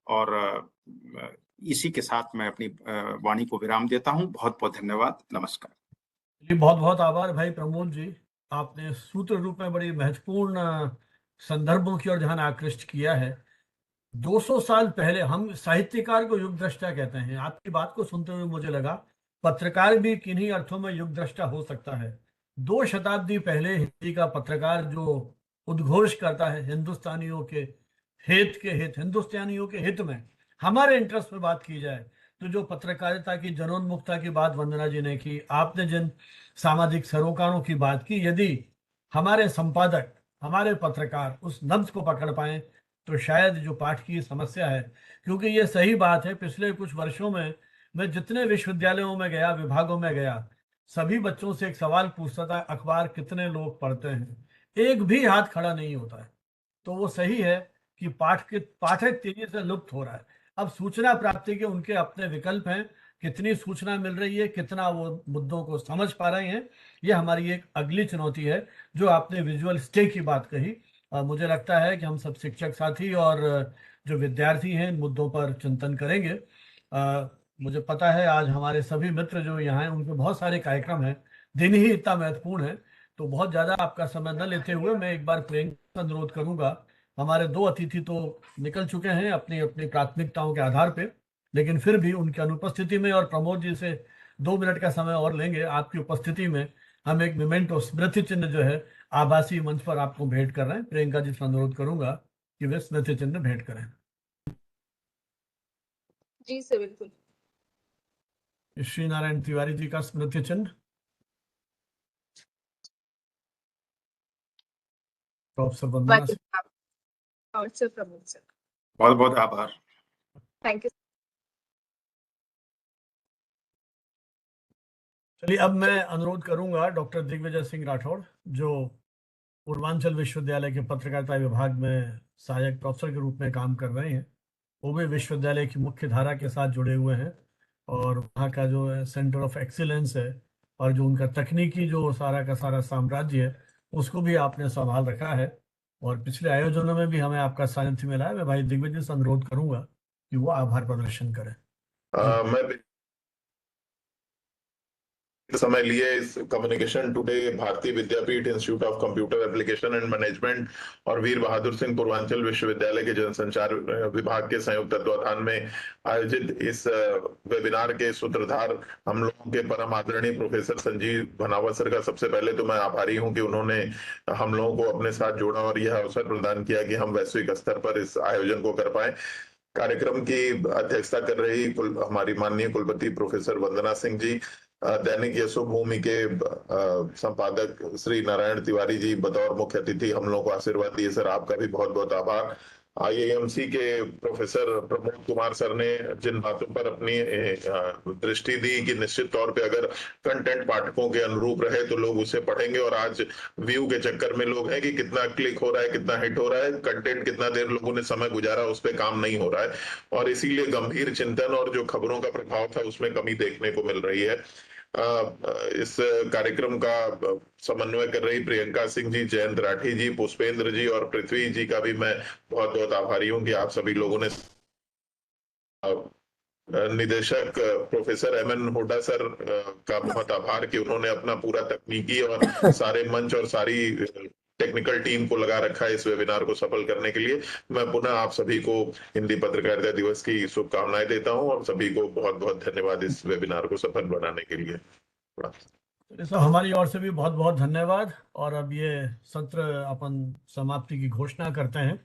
और इसी के साथ मैं अपनी वाणी को विराम देता हूं। बहुत बहुत धन्यवाद, नमस्कार। जी बहुत बहुत आभार भाई प्रमोद जी, आपने सूत्र रूप में बड़ी महत्वपूर्ण संदर्भों की ओर ध्यान आकृष्ट किया है। 200 साल पहले, हम साहित्यकार को युग दृष्टा कहते हैं। आपकी बात को सुनते हुए मुझे लगा पत्रकार भी किन्हीं अर्थों में युग दृष्टा हो सकता है। 2 शताब्दी पहले हिंदी का पत्रकार जो उद्घोष करता है हिंदुस्तानियों के हिंदुस्तानियों के हित में, हमारे इंटरेस्ट में बात की जाए, तो जो पत्रकारिता की जनोन्मुखता की बात वंदना जी ने की, आपने जिन सामाजिक सरोकारों की बात की, यदि हमारे संपादक, हमारे पत्रकार उस नब्ज को पकड़ पाए तो शायद जो पाठ की समस्या है, क्योंकि ये सही बात है, पिछले कुछ वर्षों में मैं जितने विश्वविद्यालयों में गया, विभागों में गया, सभी बच्चों से एक सवाल पूछता था, अखबार कितने लोग पढ़ते हैं? एक भी हाथ खड़ा नहीं होता है। तो वो सही है कि पाठक तेजी से लुप्त हो रहा है। अब सूचना प्राप्ति के उनके अपने विकल्प हैं, कितनी सूचना मिल रही है, कितना वो मुद्दों को समझ पा रहे हैं, ये हमारी एक अगली चुनौती है। जो आपने विजुअल स्टे की बात कही, मुझे लगता है कि हम सब शिक्षक साथी और जो विद्यार्थी हैं इन मुद्दों पर चिंतन करेंगे। मुझे पता है आज हमारे सभी मित्र जो यहाँ हैं उनके बहुत सारे कार्यक्रम हैं, दिन ही इतना महत्वपूर्ण है, तो बहुत ज़्यादा आपका समय न लेते हुए मैं एक बार प्रियंका का अनुरोध करूंगा। हमारे 2 अतिथि तो निकल चुके हैं अपनी अपनी प्राथमिकताओं के आधार पे, लेकिन फिर भी उनकी अनुपस्थिति में और प्रमोद जी से 2 मिनट का समय और लेंगे। आपकी उपस्थिति में हम एक मोमेंटो, स्मृति चिन्ह जो है आभासी मंच पर आपको भेंट कर रहे हैं। प्रियंका जी से अनुरोध करूंगा कि वे स्मृति चिन्ह भेंट करें। जी सर, बिल्कुल। श्री नारायण तिवारी जी का स्मृति चिन्ह। प्रोफेसर वंदना से। और सर प्रमोद सर, बहुत बहुत आभार। Thank you. चलिए, अब मैं अनुरोध करूंगा डॉक्टर दिग्विजय सिंह राठौड़, जो पूर्वांचल विश्वविद्यालय के पत्रकारिता विभाग में सहायक प्रोफेसर के रूप में काम कर रहे हैं। वो भी विश्वविद्यालय की मुख्य धारा के साथ जुड़े हुए हैं और वहाँ का जो सेंटर ऑफ एक्सीलेंस है और जो उनका तकनीकी जो सारा का सारा साम्राज्य है, उसको भी आपने संभाल रखा है। और पिछले आयोजनों में भी हमें आपका सानिध्य मिला है। मैं भाई दिग्विजय से अनुरोध करूंगा कि वो आभार प्रदर्शन करें। मैं समय लिए इस communication today Bharati Vidyapeeth institute of computer application and management और वीर बहादुर सिंह पूर्वांचल विश्वविद्यालय के जनसंचार विभाग के संयुक्त तत्वाधान में आयोजित इस वेबिनार के सूत्रधार हम लोगों के परम आदरणीय प्रोफेसर संजीव भनावत सर का सबसे पहले तो मैं आभारी हूं कि उन्होंने हम लोगों को अपने साथ जोड़ा और यह अवसर प्रदान किया कि हम वैश्विक स्तर पर इस आयोजन को कर पाए। कार्यक्रम की अध्यक्षता कर रही हमारी माननीय कुलपति प्रोफेसर वंदना सिंह जी, दैनिक यशोभूमि के संपादक श्री नारायण तिवारी जी बतौर मुख्य अतिथि हम लोगों को आशीर्वाद दिए। सर आपका भी बहुत बहुत आभार। IIMC के प्रोफेसर प्रमोद कुमार सर ने जिन बातों पर अपनी दृष्टि दी कि निश्चित तौर पे अगर कंटेंट पाठकों के अनुरूप रहे तो लोग उसे पढ़ेंगे, और आज व्यू के चक्कर में लोग हैं कि कितना क्लिक हो रहा है, कितना हिट हो रहा है, कंटेंट कितना देर लोगों ने समय गुजारा उस पर काम नहीं हो रहा है, और इसीलिए गंभीर चिंतन और जो खबरों का प्रभाव था उसमें कमी देखने को मिल रही है। इस कार्यक्रम का समन्वय कर रही प्रियंका सिंह जी, जयंत राठी जी, पुष्पेंद्र जी और पृथ्वी जी का भी मैं बहुत बहुत आभारी हूं कि आप सभी लोगों ने, निदेशक प्रोफेसर MN हुड्डा सर का बहुत आभार कि उन्होंने अपना पूरा तकनीकी और सारे मंच और सारी टेक्निकल टीम को लगा रखा है इस वेबिनार को सफल करने के लिए। मैं पुनः आप सभी को हिंदी पत्रकारिता दिवस की शुभकामनाएं देता हूं और सभी को बहुत बहुत धन्यवाद इस वेबिनार को सफल बनाने के लिए। तो हमारी ओर से भी बहुत बहुत धन्यवाद। और अब ये सत्र अपन समाप्ति की घोषणा करते हैं।